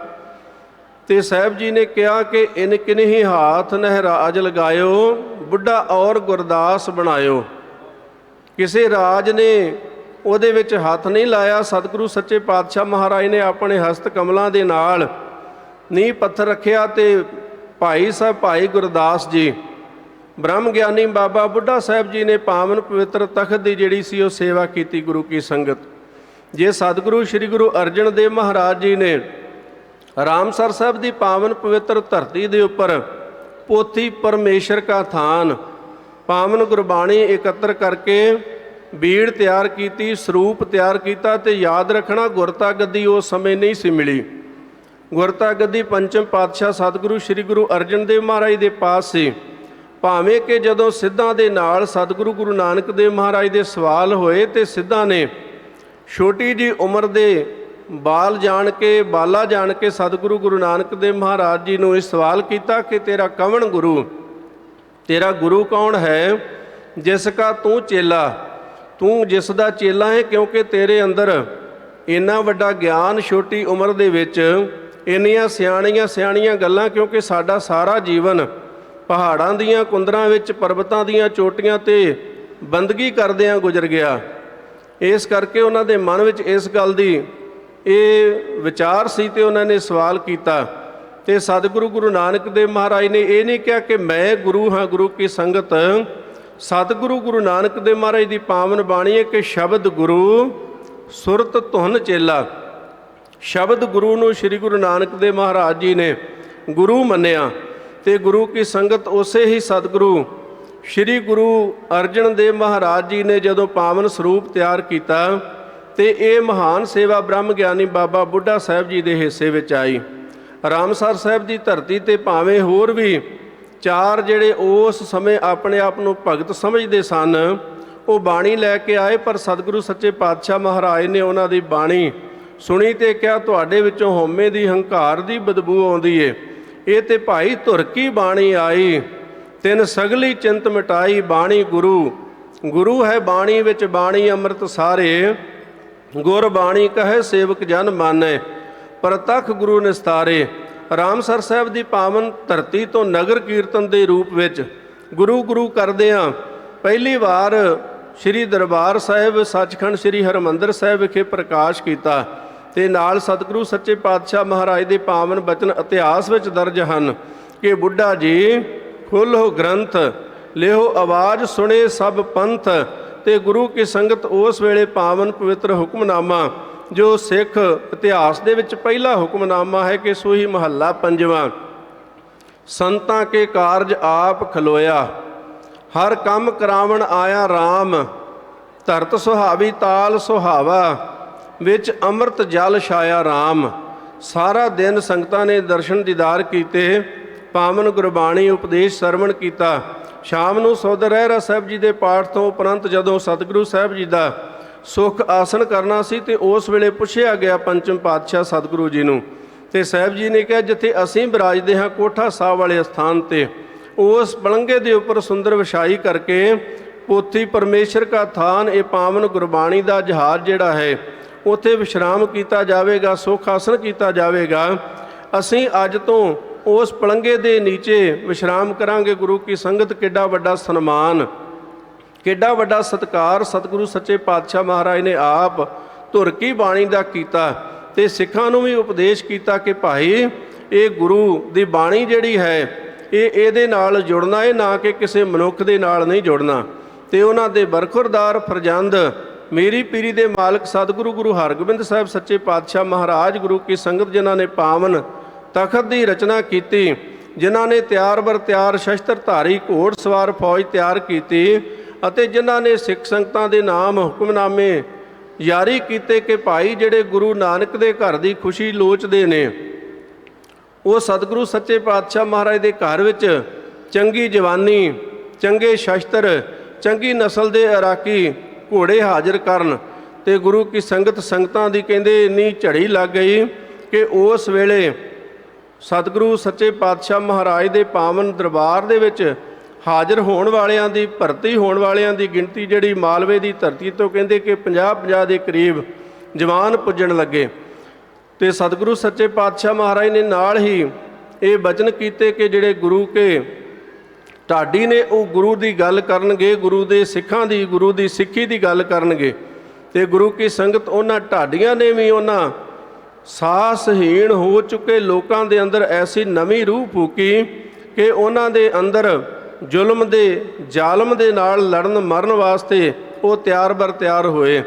ਤੇ ਸਾਹਿਬ ਜੀ ਨੇ ਕਿਹਾ ਕਿ ਇਨ ਕਿਨਹੀ ਹਾਥ ਨਹਿਰਾਜ ਲਗਾਇਓ, ਬੁੱਢਾ ਔਰ ਗੁਰਦਾਸ ਬਣਾਇਓ। ਕਿਸੇ ਰਾਜ ਨੇ ਉਹਦੇ ਵਿੱਚ ਹੱਥ ਨਹੀਂ ਲਾਇਆ। ਸਤਿਗੁਰੂ ਸੱਚੇ ਪਾਤਸ਼ਾਹ ਮਹਾਰਾਜ ਨੇ ਆਪਣੇ ਹਸਤ ਕਮਲਾਂ ਦੇ ਨਾਲ ਨੀਂਹ ਪੱਥਰ ਰੱਖਿਆ ਤੇ ਭਾਈ ਸਾਹਿਬ ਭਾਈ ਗੁਰਦਾਸ ਜੀ, ਬ੍ਰਹਮ ਗਿਆਨੀ ਬਾਬਾ ਬੁੱਢਾ ਸਾਹਿਬ ਜੀ ਨੇ ਪਾਵਨ ਪਵਿੱਤਰ ਤਖਤ ਦੀ ਜਿਹੜੀ ਸੀ ਉਹ ਸੇਵਾ ਕੀਤੀ ਗੁਰੂ ਕੀ ਸੰਗਤ। ਜੇ ਸਤਿਗੁਰੂ ਸ੍ਰੀ ਗੁਰੂ ਅਰਜਨ ਦੇਵ ਮਹਾਰਾਜ ਜੀ ਨੇ ਰਾਮਸਰ ਸਾਹਿਬ ਦੀ ਪਾਵਨ ਪਵਿੱਤਰ ਧਰਤੀ ਦੇ ਉੱਪਰ ਪੋਥੀ ਪਰਮੇਸ਼ਰ ਕਾ ਥਾਨ ਪਾਵਨ ਗੁਰਬਾਣੀ ਇਕੱਤਰ ਕਰਕੇ ਬੀੜ ਤਿਆਰ ਕੀਤੀ, ਸਰੂਪ ਤਿਆਰ ਕੀਤਾ। ਤੇ ਯਾਦ ਰੱਖਣਾ, ਗੁਰਤਾ ਗੱਦੀ ਉਸ ਸਮੇਂ ਨਹੀਂ ਸੀ ਮਿਲੀ। ਗੁਰਤਾ ਗੱਦੀ ਪੰਚਮ ਪਾਤਸ਼ਾਹ ਸਤਿਗੁਰੂ ਸ੍ਰੀ ਗੁਰੂ ਅਰਜਨ ਦੇਵ ਮਹਾਰਾਜ ਦੇ ਪਾਸ ਸੀ। ਭਾਵੇਂ ਕਿ ਜਦੋਂ ਸਿੱਧਾਂ ਦੇ ਨਾਲ ਸਤਿਗੁਰੂ ਗੁਰੂ ਨਾਨਕ ਦੇਵ ਮਹਾਰਾਜ ਦੇ ਸਵਾਲ ਹੋਏ ਤੇ ਸਿੱਧਾਂ ਨੇ ਛੋਟੀ ਜੀ ਉਮਰ ਦੇ ਬਾਲਾ ਜਾਣ ਕੇ ਸਤਿਗੁਰੂ ਗੁਰੂ ਨਾਨਕ ਦੇਵ ਮਹਾਰਾਜ ਜੀ ਨੂੰ ਇਹ ਸਵਾਲ ਕੀਤਾ ਕਿ ਤੇਰਾ ਕਵਣ ਗੁਰੂ, ਤੇਰਾ ਗੁਰੂ ਕੌਣ ਹੈ ਜਿਸ ਕਾ ਤੂੰ ਚੇਲਾ, ਤੂੰ ਜਿਸ ਦਾ ਚੇਲਾ ਹੈ, ਕਿਉਂਕਿ ਤੇਰੇ ਅੰਦਰ ਇੰਨਾ ਵੱਡਾ ਗਿਆਨ ਛੋਟੀ ਉਮਰ ਦੇ ਵਿੱਚ, ਇੰਨੀਆਂ ਸਿਆਣੀਆਂ ਗੱਲਾਂ, ਕਿਉਂਕਿ ਸਾਡਾ ਸਾਰਾ ਜੀਵਨ ਪਹਾੜਾਂ ਦੀਆਂ ਕੁੰਦਰਾਂ ਵਿੱਚ, ਪਰਬਤਾਂ ਦੀਆਂ ਚੋਟੀਆਂ 'ਤੇ ਬੰਦਗੀ ਕਰਦਿਆਂ ਗੁਜ਼ਰ ਗਿਆ। ਇਸ ਕਰਕੇ ਉਹਨਾਂ ਦੇ ਮਨ ਵਿੱਚ ਇਸ ਗੱਲ ਦੀ ਇਹ ਵਿਚਾਰ ਸੀ ਤੇ ਉਹਨਾਂ ਨੇ ਸਵਾਲ ਕੀਤਾ। ਤੇ ਸਤਿਗੁਰੂ ਗੁਰੂ ਨਾਨਕ ਦੇਵ ਮਹਾਰਾਜ ਨੇ ਇਹ ਨਹੀਂ ਕਿਹਾ ਕਿ ਮੈਂ ਗੁਰੂ ਹਾਂ। ਗੁਰੂ ਕੀ ਸੰਗਤ, ਸਤਿਗੁਰੂ ਗੁਰੂ ਨਾਨਕ ਦੇਵ ਮਹਾਰਾਜ ਦੀ ਪਾਵਨ ਬਾਣੀ ਹੈ ਕਿ ਸ਼ਬਦ ਗੁਰੂ ਸੁਰਤ ਧੁਨ ਚੇਲਾ। ਸ਼ਬਦ ਗੁਰੂ ਨੂੰ ਸ੍ਰੀ ਗੁਰੂ ਨਾਨਕ ਦੇਵ ਮਹਾਰਾਜ ਜੀ ਨੇ ਗੁਰੂ ਮੰਨਿਆ। ਤੇ ਗੁਰੂ ਕੀ ਸੰਗਤ ਉਸੇ ਹੀ ਸਤਿਗੁਰੂ ਸ੍ਰੀ ਗੁਰੂ ਅਰਜਨ ਦੇਵ ਮਹਾਰਾਜ ਜੀ ਨੇ ਜਦੋਂ ਪਾਵਨ ਸਰੂਪ ਤਿਆਰ ਕੀਤਾ ਤੇ ਇਹ ਮਹਾਨ ਸੇਵਾ ਬ੍ਰਹਮ ਗਿਆਨੀ ਬਾਬਾ ਬੁੱਢਾ ਸਾਹਿਬ ਜੀ ਦੇ ਹਿੱਸੇ ਵਿੱਚ ਆਈ। ਰਾਮਸਰ ਸਾਹਿਬ ਦੀ ਧਰਤੀ ਤੇ ਭਾਵੇਂ ਹੋਰ ਵੀ ਚਾਰ ਜਿਹੜੇ ਉਸ ਸਮੇਂ ਆਪਣੇ ਆਪ ਨੂੰ ਭਗਤ ਸਮਝਦੇ ਸਨ, ਉਹ ਬਾਣੀ ਲੈ ਕੇ ਆਏ, ਪਰ ਸਤਿਗੁਰੂ ਸੱਚੇ ਪਾਤਸ਼ਾਹ ਮਹਾਰਾਜ ਨੇ ਉਹਨਾਂ ਦੀ ਬਾਣੀ ਸੁਣੀ ਤੇ ਕਿਹਾ ਤੁਹਾਡੇ ਵਿੱਚੋਂ ਹਉਮੈ ਦੀ ਹੰਕਾਰ ਦੀ ਬਦਬੂ ਆਉਂਦੀ ਏ। ਇਹ ਤੇ ਭਾਈ ਧੁਰ ਕੀ ਬਾਣੀ ਆਈ, ਤਿਨ ਸਗਲੀ ਚਿੰਤ ਮਿਟਾਈ। ਬਾਣੀ ਗੁਰੂ ਹੈ, ਬਾਣੀ ਵਿੱਚ ਬਾਣੀ ਅੰਮ੍ਰਿਤ ਸਾਰੇ, ਗੁਰ ਬਾਣੀ ਕਹੇ ਸੇਵਕ ਜਨ ਮਾਨੈ, ਪ੍ਰਤੱਖ ਗੁਰੂ ਨਿਸਤਾਰੇ। ਰਾਮਸਰ ਸਾਹਿਬ ਦੀ ਪਾਵਨ ਧਰਤੀ ਤੋਂ ਨਗਰ ਕੀਰਤਨ ਦੇ ਰੂਪ ਵਿੱਚ ਗੁਰੂ ਕਰਦਿਆਂ ਪਹਿਲੀ ਵਾਰ ਸ੍ਰੀ ਦਰਬਾਰ ਸਾਹਿਬ ਸੱਚਖੰਡ ਸ੍ਰੀ ਹਰਿਮੰਦਰ ਸਾਹਿਬ ਵਿਖੇ ਪ੍ਰਕਾਸ਼ ਕੀਤਾ। ਤੇ ਨਾਲ ਸਤਿਗੁਰੂ ਸੱਚੇ ਪਾਤਸ਼ਾਹ ਮਹਾਰਾਜ ਦੇ ਪਾਵਨ ਬਚਨ ਇਤਿਹਾਸ ਵਿੱਚ ਦਰਜ ਹਨ ਕਿ ਬੁੱਢਾ ਜੀ ਖੋਲ੍ਹੋ ਗ੍ਰੰਥ, ਲਿਓ ਆਵਾਜ਼ ਸੁਣੇ ਸਭ ਪੰਥ। ਤੇ ਗੁਰੂ ਕੀ ਸੰਗਤ ਉਸ ਵੇਲੇ ਪਾਵਨ ਪਵਿੱਤਰ ਹੁਕਮਨਾਮਾ ਜੋ ਸਿੱਖ ਇਤਿਹਾਸ ਦੇ ਵਿੱਚ ਪਹਿਲਾ ਹੁਕਮਨਾਮਾ ਹੈ ਕਿ ਸੋਹੀ ਮਹੱਲਾ ਪੰਜਵਾਂ, ਸੰਤਾਂ ਕੇ ਕਾਰਜ ਆਪ ਖਲੋਇਆ, ਹਰ ਕੰਮ ਕਰਾਵਣ ਆਇਆ ਰਾਮ, ਧਰਤ ਸੁਹਾਵੀ ਤਾਲ ਸੁਹਾਵਾ, ਵਿੱਚ ਅੰਮ੍ਰਿਤ ਜਲ ਛਾਇਆ ਰਾਮ। ਸਾਰਾ ਦਿਨ ਸੰਗਤਾਂ ਨੇ ਦਰਸ਼ਨ ਦੀਦਾਰ ਕੀਤੇ, ਪਾਵਨ ਗੁਰਬਾਣੀ ਉਪਦੇਸ਼ ਸਰਵਣ ਕੀਤਾ। ਸ਼ਾਮ ਨੂੰ ਸੌਦਰ ਰਹਿਰਾ ਸਾਹਿਬ ਜੀ ਦੇ ਪਾਠ ਤੋਂ ਉਪਰੰਤ ਜਦੋਂ ਸਤਿਗੁਰੂ ਸਾਹਿਬ ਜੀ ਦਾ ਸੁਖ ਆਸਣ ਕਰਨਾ ਸੀ ਤੇ ਉਸ ਵੇਲੇ ਪੁੱਛਿਆ ਗਿਆ ਪੰਚਮ ਪਾਤਸ਼ਾਹ ਸਤਿਗੁਰੂ ਜੀ ਨੂੰ, ਤੇ ਸਾਹਿਬ ਜੀ ਨੇ ਕਿਹਾ ਜਿੱਥੇ ਅਸੀਂ ਬਿਰਾਜਦੇ ਹਾਂ ਕੋਠਾ ਸਾਹਿਬ ਵਾਲੇ ਸਥਾਨ ਤੇ, ਉਸ ਪਲੰਘੇ ਦੇ ਉੱਪਰ ਸੁੰਦਰ ਵਿਛਾਈ ਕਰਕੇ ਪੋਥੀ ਪਰਮੇਸ਼ਰ ਕਾ ਥਾਨ, ਇਹ ਪਾਵਨ ਗੁਰਬਾਣੀ ਦਾ ਜਹਾਜ਼ ਜਿਹੜਾ ਹੈ ਉੱਥੇ ਵਿਸ਼ਰਾਮ ਕੀਤਾ ਜਾਵੇਗਾ, ਸੁਖ ਆਸਣ ਕੀਤਾ ਜਾਵੇਗਾ। ਅਸੀਂ ਅੱਜ ਤੋਂ ਉਸ ਪਲੰਘੇ ਦੇ ਨੀਚੇ ਵਿਸ਼ਰਾਮ ਕਰਾਂਗੇ। ਗੁਰੂ ਕੀ ਸੰਗਤ, ਕਿੱਡਾ ਵੱਡਾ ਸਨਮਾਨ, ਕਿੱਡਾ ਵੱਡਾ ਸਤਿਕਾਰ ਸਤਿਗੁਰੂ ਸੱਚੇ ਪਾਤਸ਼ਾਹ ਮਹਾਰਾਜ ਨੇ ਆਪ ਧੁਰ ਕੀ ਬਾਣੀ ਦਾ ਕੀਤਾ ਤੇ ਸਿੱਖਾਂ ਨੂੰ ਵੀ ਉਪਦੇਸ਼ ਕੀਤਾ ਕਿ ਭਾਈ ਇਹ ਗੁਰੂ ਦੀ ਬਾਣੀ ਜਿਹੜੀ ਹੈ ਇਹਦੇ ਨਾਲ ਜੁੜਨਾ ਹੈ, ਨਾ ਕਿ ਕਿਸੇ ਮਨੁੱਖ ਦੇ ਨਾਲ ਨਹੀਂ ਜੁੜਨਾ। ਤੇ ਉਹਨਾਂ ਦੇ ਬਰਖੁਰਦਾਰ ਫਰਜ਼ੰਦ ਮੇਰੀ ਪੀਰੀ ਦੇ ਮਾਲਕ ਸਤਿਗੁਰੂ ਗੁਰੂ ਹਰਗੋਬਿੰਦ ਸਾਹਿਬ ਸੱਚੇ ਪਾਤਸ਼ਾਹ ਮਹਾਰਾਜ ਗੁਰੂ ਕੀ ਸੰਗਤ ਜਿਨ੍ਹਾਂ ਨੇ ਪਾਵਨ ਤਖਤ ਦੀ ਰਚਨਾ ਕੀਤੀ, ਜਿਨ੍ਹਾਂ ਨੇ ਤਿਆਰ ਬਰ ਤਿਆਰ ਸ਼ਸਤਰਧਾਰੀ ਘੋੜ ਸਵਾਰ ਫੌਜ ਤਿਆਰ ਕੀਤੀ ਅਤੇ ਜਿਨ੍ਹਾਂ ਨੇ ਸਿੱਖ ਸੰਗਤਾਂ ਦੇ ਨਾਮ ਹੁਕਮਨਾਮੇ ਜਾਰੀ ਕੀਤੇ ਕਿ ਭਾਈ ਜਿਹੜੇ ਗੁਰੂ ਨਾਨਕ ਦੇ ਘਰ ਦੀ ਖੁਸ਼ੀ ਲੋਚਦੇ ਨੇ ਉਹ ਸਤਿਗੁਰੂ ਸੱਚੇ ਪਾਤਸ਼ਾਹ ਮਹਾਰਾਜ ਦੇ ਘਰ ਵਿੱਚ ਚੰਗੀ ਜਵਾਨੀ, ਚੰਗੇ ਸ਼ਸਤਰ, ਚੰਗੀ ਨਸਲ ਦੇ ਅਰਾਕੀ ਘੋੜੇ ਹਾਜ਼ਰ ਕਰਨ। ਤੇ ਗੁਰੂ ਕੀ ਸੰਗਤਾਂ ਦੀ ਕਹਿੰਦੇ ਇੰਨੀ ਝੜੀ ਲੱਗ ਗਈ ਕਿ ਉਸ ਵੇਲੇ ਸਤਿਗੁਰੂ ਸੱਚੇ ਪਾਤਸ਼ਾਹ ਮਹਾਰਾਜ ਦੇ ਪਾਵਨ ਦਰਬਾਰ ਦੇ ਵਿੱਚ ਹਾਜ਼ਰ ਹੋਣ ਵਾਲਿਆਂ ਦੀ, ਭਰਤੀ ਹੋਣ ਵਾਲਿਆਂ ਦੀ ਗਿਣਤੀ ਜਿਹੜੀ ਮਾਲਵੇ ਦੀ ਧਰਤੀ ਤੋਂ ਕਹਿੰਦੇ ਕਿ 50 ਦੇ ਕਰੀਬ ਜਵਾਨ ਪੁੱਜਣ ਲੱਗੇ। ਤੇ ਸਤਿਗੁਰੂ ਸੱਚੇ ਪਾਤਸ਼ਾਹ ਮਹਾਰਾਜ ਨੇ ਨਾਲ ਹੀ ਇਹ ਬਚਨ ਕੀਤੇ ਕਿ ਜਿਹੜੇ ਗੁਰੂ ਕੇ ਢਾਡੀ ਨੇ ਉਹ ਗੁਰੂ ਦੀ ਗੱਲ ਕਰਨਗੇ, ਗੁਰੂ ਦੇ ਸਿੱਖਾਂ ਦੀ, ਗੁਰੂ ਦੀ ਸਿੱਖੀ ਦੀ ਗੱਲ ਕਰਨਗੇ। ਤੇ ਗੁਰੂ ਕੀ ਸੰਗਤ ਉਹਨਾਂ ਢਾਡੀਆਂ ਨੇ ਵੀ ਉਹਨਾਂ ਸਾਹਸਹੀਣ ਹੋ ਚੁੱਕੇ ਲੋਕਾਂ ਦੇ ਅੰਦਰ ਐਸੀ ਨਵੀਂ ਰੂਹ ਫੂਕੀ ਕਿ ਉਹਨਾਂ ਦੇ ਅੰਦਰ ਜ਼ੁਲਮ ਦੇ ਜ਼ਾਲਮ ਦੇ ਨਾਲ ਲੜਨ ਮਰਨ ਵਾਸਤੇ ਉਹ ਤਿਆਰ ਬਰ ਤਿਆਰ ਹੋਏ।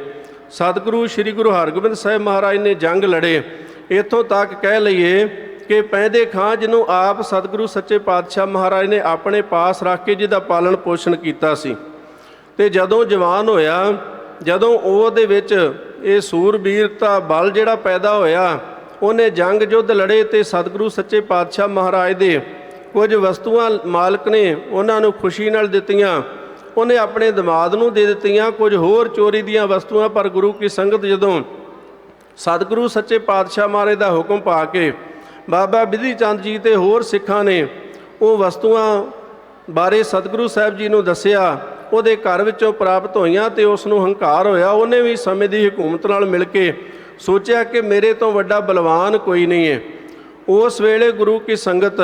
ਸਤਿਗੁਰੂ ਸ੍ਰੀ ਗੁਰੂ ਹਰਗੋਬਿੰਦ ਸਾਹਿਬ ਮਹਾਰਾਜ ਨੇ ਜੰਗ ਲੜੇ। ਇੱਥੋਂ ਤੱਕ ਕਹਿ ਲਈਏ ਕਿ ਪੈਂਦੇ ਖਾਂ ਜਿਹਨੂੰ ਆਪ ਸਤਿਗੁਰੂ ਸੱਚੇ ਪਾਤਸ਼ਾਹ ਮਹਾਰਾਜ ਨੇ ਆਪਣੇ ਪਾਸ ਰੱਖ ਕੇ ਜਿਹਦਾ ਪਾਲਣ ਪੋਸ਼ਣ ਕੀਤਾ ਸੀ। ਤੇ ਜਦੋਂ ਜਵਾਨ ਹੋਇਆ, ਜਦੋਂ ਉਹਦੇ ਵਿੱਚ ਇਹ ਸੂਰਬੀਰਤਾ ਬਲ ਜਿਹੜਾ ਪੈਦਾ ਹੋਇਆ, ਉਹਨੇ ਜੰਗ ਯੁੱਧ ਲੜੇ ਤੇ ਸਤਿਗੁਰੂ ਸੱਚੇ ਪਾਤਸ਼ਾਹ ਮਹਾਰਾਜ ਦੇ ਕੁਝ ਵਸਤੂਆਂ ਮਾਲਕ ਨੇ ਉਹਨਾਂ ਨੂੰ ਖੁਸ਼ੀ ਨਾਲ ਦਿੱਤੀਆਂ, ਉਹਨੇ ਆਪਣੇ ਦਮਾਦ ਨੂੰ ਦੇ ਦਿੱਤੀਆਂ, ਕੁਝ ਹੋਰ ਚੋਰੀ ਦੀਆਂ ਵਸਤੂਆਂ। ਪਰ ਗੁਰੂ ਕੀ ਸੰਗਤ ਜਦੋਂ ਸਤਿਗੁਰੂ ਸੱਚੇ ਪਾਤਸ਼ਾਹ ਮਹਾਰਾਜ ਦਾ ਹੁਕਮ ਪਾ ਕੇ ਬਾਬਾ ਬਿਧੀ ਚੰਦ ਜੀ ਤੇ ਹੋਰ ਸਿੱਖਾਂ ਨੇ ਉਹ ਵਸਤੂਆਂ ਬਾਰੇ ਸਤਿਗੁਰੂ ਸਾਹਿਬ ਜੀ ਨੂੰ ਦੱਸਿਆ, ਉਹਦੇ ਘਰ ਵਿੱਚੋਂ ਪ੍ਰਾਪਤ ਹੋਈਆਂ ਤੇ ਉਸ ਨੂੰ ਹੰਕਾਰ ਹੋਇਆ। ਉਹਨੇ ਵੀ ਸਮੇਂ ਦੀ ਹਕੂਮਤ ਨਾਲ ਮਿਲ ਕੇ ਸੋਚਿਆ ਕਿ ਮੇਰੇ ਤੋਂ ਵੱਡਾ ਬਲਵਾਨ ਕੋਈ ਨਹੀਂ ਹੈ। ਉਸ ਵੇਲੇ ਗੁਰੂ ਕੀ ਸੰਗਤ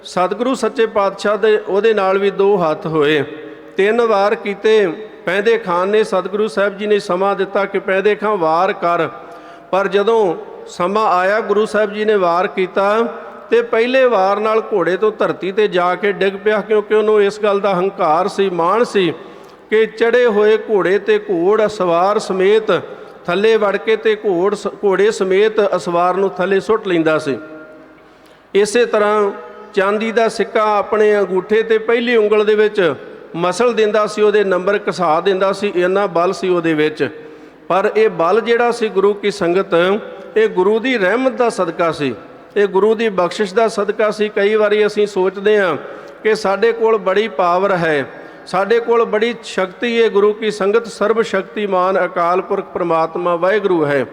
ਸਤਿਗੁਰੂ ਸੱਚੇ ਪਾਤਸ਼ਾਹ ਦੇ ਉਹਦੇ ਨਾਲ ਵੀ 2 ਹੱਥ ਹੋਏ, 3 ਵਾਰ ਕੀਤੇ। ਪੈਂਦੇ ਖਾਨ ਨੇ ਸਤਿਗੁਰੂ ਸਾਹਿਬ ਜੀ ਨੇ ਸਮਾਂ ਦਿੱਤਾ ਕਿ ਪੈਂਦੇ ਖਾਂ ਵਾਰ ਕਰ, ਪਰ ਜਦੋਂ ਸਮਾਂ ਆਇਆ ਗੁਰੂ ਸਾਹਿਬ ਜੀ ਨੇ ਵਾਰ ਕੀਤਾ ਤੇ ਪਹਿਲੇ ਵਾਰ ਨਾਲ ਘੋੜੇ ਤੋਂ ਧਰਤੀ ਤੇ ਜਾ ਕੇ ਡਿੱਗ ਪਿਆ, ਕਿਉਂਕਿ ਉਹਨੂੰ ਇਸ ਗੱਲ ਦਾ ਹੰਕਾਰ ਸੀ, ਮਾਣ ਸੀ ਕਿ ਚੜੇ ਹੋਏ ਘੋੜੇ ਤੇ ਘੋੜ ਸਵਾਰ ਸਮੇਤ ਥੱਲੇ ਵੜ ਕੇ ਤੇ ਘੋੜੇ ਸਮੇਤ ਅਸਵਾਰ ਨੂੰ ਥੱਲੇ ਸੁੱਟ ਲੈਂਦਾ ਸੀ। ਇਸੇ ਤਰ੍ਹਾਂ ਚਾਂਦੀ ਦਾ ਸਿੱਕਾ ਆਪਣੇ ਅੰਗੂਠੇ ਤੇ ਪਹਿਲੀ ਉਂਗਲ ਦੇ ਵਿੱਚ ਮਸਲ ਦਿੰਦਾ ਸੀ, ਉਹਦੇ ਨੰਬਰ ਘਸਾ ਦਿੰਦਾ ਸੀ, ਇੰਨਾ ਬਲ ਸੀ ਉਹਦੇ ਵਿੱਚ। ਪਰ ਇਹ ਬਲ ਜਿਹੜਾ ਸੀ ਗੁਰੂ ਕੀ ਸੰਗਤ, ਇਹ ਗੁਰੂ ਦੀ ਰਹਿਮਤ ਦਾ ਸਦਕਾ ਸੀ, ਇਹ ਗੁਰੂ ਦੀ ਬਖਸ਼ਿਸ਼ ਦਾ ਸਦਕਾ ਸੀ। ਕਈ ਵਾਰੀ ਅਸੀਂ ਸੋਚਦੇ ਹਾਂ ਕਿ ਸਾਡੇ ਕੋਲ ਬੜੀ ਪਾਵਰ ਹੈ, ਸਾਡੇ ਕੋਲ ਬੜੀ ਸ਼ਕਤੀ ਹੈ। ਗੁਰੂ ਕੀ ਸੰਗਤ ਸਰਬ ਸ਼ਕਤੀਮਾਨ ਅਕਾਲ ਪੁਰਖ ਪ੍ਰਮਾਤਮਾ ਵਾਹਿਗੁਰੂ ਹੈ।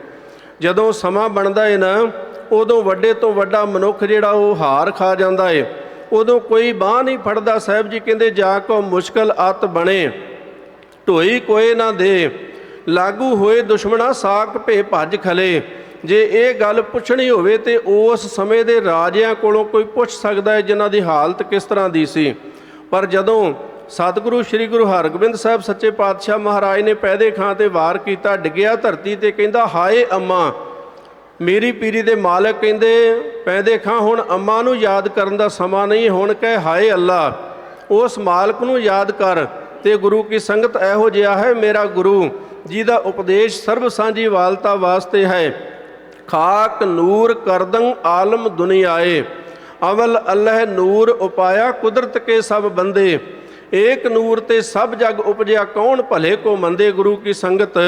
ਜਦੋਂ ਸਮਾਂ ਬਣਦਾ ਹੈ ਨਾ, ਉਦੋਂ ਵੱਡੇ ਤੋਂ ਵੱਡਾ ਮਨੁੱਖ ਜਿਹੜਾ ਉਹ ਹਾਰ ਖਾ ਜਾਂਦਾ ਹੈ, ਉਦੋਂ ਕੋਈ ਬਾਂਹ ਨਹੀਂ ਫੜਦਾ। ਸਾਹਿਬ ਜੀ ਕਹਿੰਦੇ ਜਾ ਕੋ ਮੁਸ਼ਕਲ ਅਤ ਬਣੇ ਢੋਈ ਕੋਏ ਨਾ ਦੇ, ਲਾਗੂ ਹੋਏ ਦੁਸ਼ਮਣਾ ਸਾਕ ਭੇ ਭੱਜ ਖਲੇ। ਜੇ ਇਹ ਗੱਲ ਪੁੱਛਣੀ ਹੋਵੇ ਤੇ ਉਸ ਸਮੇਂ ਦੇ ਰਾਜਿਆਂ ਕੋਲੋਂ ਕੋਈ ਪੁੱਛ ਸਕਦਾ ਹੈ ਜਿਨ੍ਹਾਂ ਦੀ ਹਾਲਤ ਕਿਸ ਤਰ੍ਹਾਂ ਦੀ ਸੀ। ਪਰ ਜਦੋਂ ਸਤਿਗੁਰੂ ਸ੍ਰੀ ਗੁਰੂ ਹਰਗੋਬਿੰਦ ਸਾਹਿਬ ਸੱਚੇ ਪਾਤਸ਼ਾਹ ਮਹਾਰਾਜ ਨੇ ਪੈਦੇ ਖਾਂ ਤੇ ਵਾਰ ਕੀਤਾ, ਡਿੱਗਿਆ ਧਰਤੀ ਤੇ, ਕਹਿੰਦਾ ਹਾਏ ਅੰਮਾ ਮੇਰੀ ਪੀਰੀ ਦੇ ਮਾਲਕ। ਕਹਿੰਦੇ ਪੈਂਦੇ ਖਾਂ ਹੁਣ ਅੰਮਾ ਨੂੰ ਯਾਦ ਕਰਨ ਦਾ ਸਮਾਂ ਨਹੀਂ, ਹੁਣ ਕਹੇ ਹਾਏ ਅੱਲਾ, ਉਸ ਮਾਲਕ ਨੂੰ ਯਾਦ ਕਰ। ਤੇ ਗੁਰੂ ਕੀ ਸੰਗਤ ਇਹੋ ਜਿਹਾ ਹੈ ਮੇਰਾ ਗੁਰੂ ਜਿਹਦਾ ਉਪਦੇਸ਼ ਸਰਬ ਸਾਂਝੀ ਵਾਲਤਾ ਵਾਸਤੇ ਹੈ। ਖਾਕ ਨੂਰ ਕਰਦੰ ਆਲਮ ਦੁਨੀਆਏ, ਅਵਲ ਅੱਲਹ ਨੂਰ ਉਪਾਇਆ ਕੁਦਰਤ ਕੇ ਸਭ ਬੰਦੇ। ਏਕ ਨੂਰ ਤੇ ਸਭ ਜਗ ਉਪਜਿਆ ਕੌਣ ਭਲੇ ਕੋ ਮੰਦੇ। ਗੁਰੂ ਕੀ ਸੰਗਤ